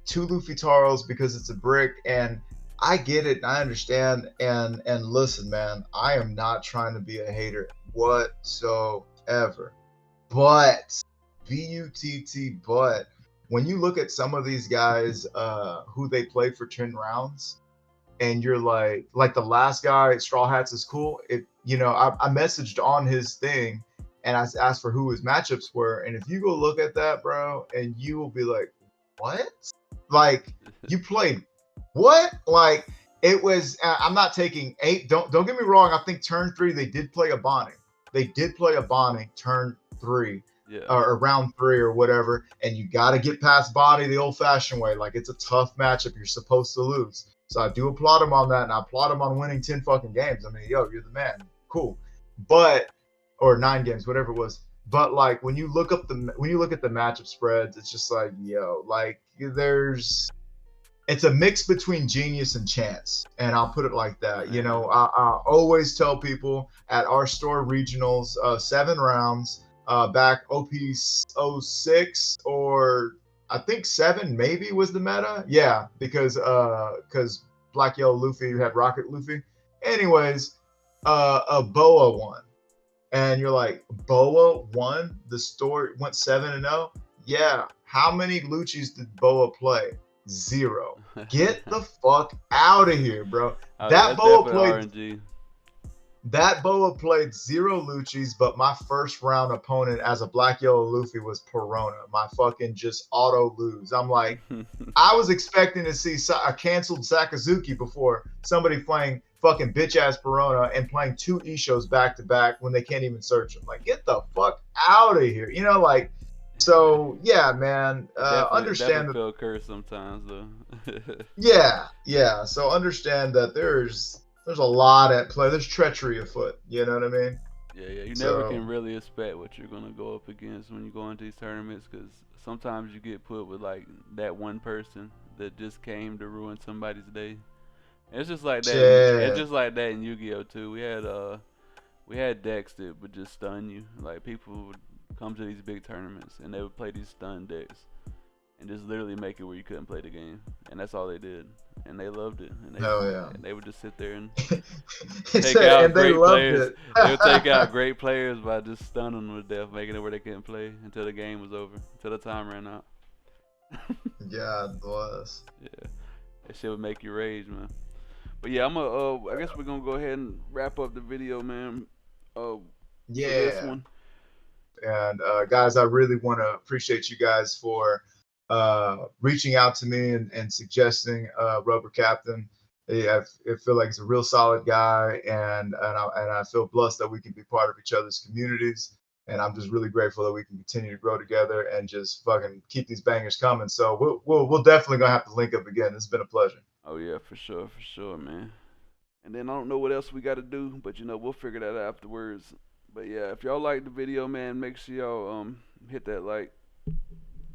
2 Luffy Taros because it's a brick, and I get it, and I understand, and listen, man, I am not trying to be a hater whatsoever, but but when you look at some of these guys who they played for 10 rounds, and you're like the last guy, Straw Hats is cool. I messaged on his thing and I asked for who his matchups were. And if you go look at that, bro, and you will be like, what? Like, you played what? Like, it was, I'm not taking eight. Don't get me wrong. I think turn 3, they did play a Bonnie. They did play a Bonnie turn 3 Yeah. or round 3 or whatever. And you got to get past Bonnie the old fashioned way. Like, it's a tough matchup. You're supposed to lose. So I do applaud him on that, and I applaud him on winning 10 fucking games. I mean, yo, you're the man. Cool. But or 9 games, whatever it was. But like when you look at the matchup spreads, it's just like, yo, like it's a mix between genius and chance. And I'll put it like that. I always tell people at our store regionals, 7 rounds, back OP06 or I think 7 maybe was the meta. Yeah, because Black Yellow Luffy had Rocket Luffy. Anyways, a Boa won, and you're like, Boa won. The store went 7-0. Yeah. How many Luchis did Boa play? 0. Get the fuck out of here, bro. Oh yeah, That that's Boa definitely played RNG. that Boa played 0 Luchis, but my first round opponent as a Black Yellow Luffy was Perona. My fucking just auto lose. I'm like, I was expecting to see a canceled Sakazuki before somebody playing fucking bitch ass Perona and playing 2 Ishos back to back when they can't even search them. Like, get the fuck out of here. Like, so yeah, man. It Understand definitely that. feel cursed sometimes though. Yeah, yeah. So understand that there's a lot at play. There's treachery afoot. You know what I mean? Yeah, yeah. You never So can really expect what you're gonna go up against when you go into these tournaments, because sometimes you get put with like that one person that just came to ruin somebody's day. It's just like that. It's shit. just like that in Yu-Gi-Oh too. We had decks that would just stun you. Like people would come to these big tournaments and they would play these stun decks and just literally make it where you couldn't play the game, and that's all they did. And they loved it, and Hell yeah. they would just sit there and It take said, out and they great loved players. it. They would take out great players by just stunning them to death, making it where they couldn't play until the game was over, until the time ran out. God bless. Yeah, that shit would make you rage, man. But yeah, I guess we're gonna go ahead and wrap up the video, man. For this Yeah. one. And guys, I really want to appreciate you guys for reaching out to me and suggesting Rubber Captain. I feel like he's a real solid guy, and I feel blessed that we can be part of each other's communities. And I'm just really grateful that we can continue to grow together and just fucking keep these bangers coming. So we'll definitely gonna have to link up again. It's been a pleasure. Oh yeah, for sure, man. And then I don't know what else we got to do, but you know we'll figure that out afterwards. But yeah, if y'all like the video, man, make sure y'all hit that like,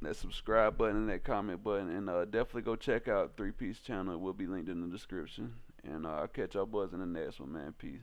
that subscribe button, and that comment button, and definitely go check out 3Piece channel. It will be linked in the description. And I'll catch y'all boys in the next one, man. Peace.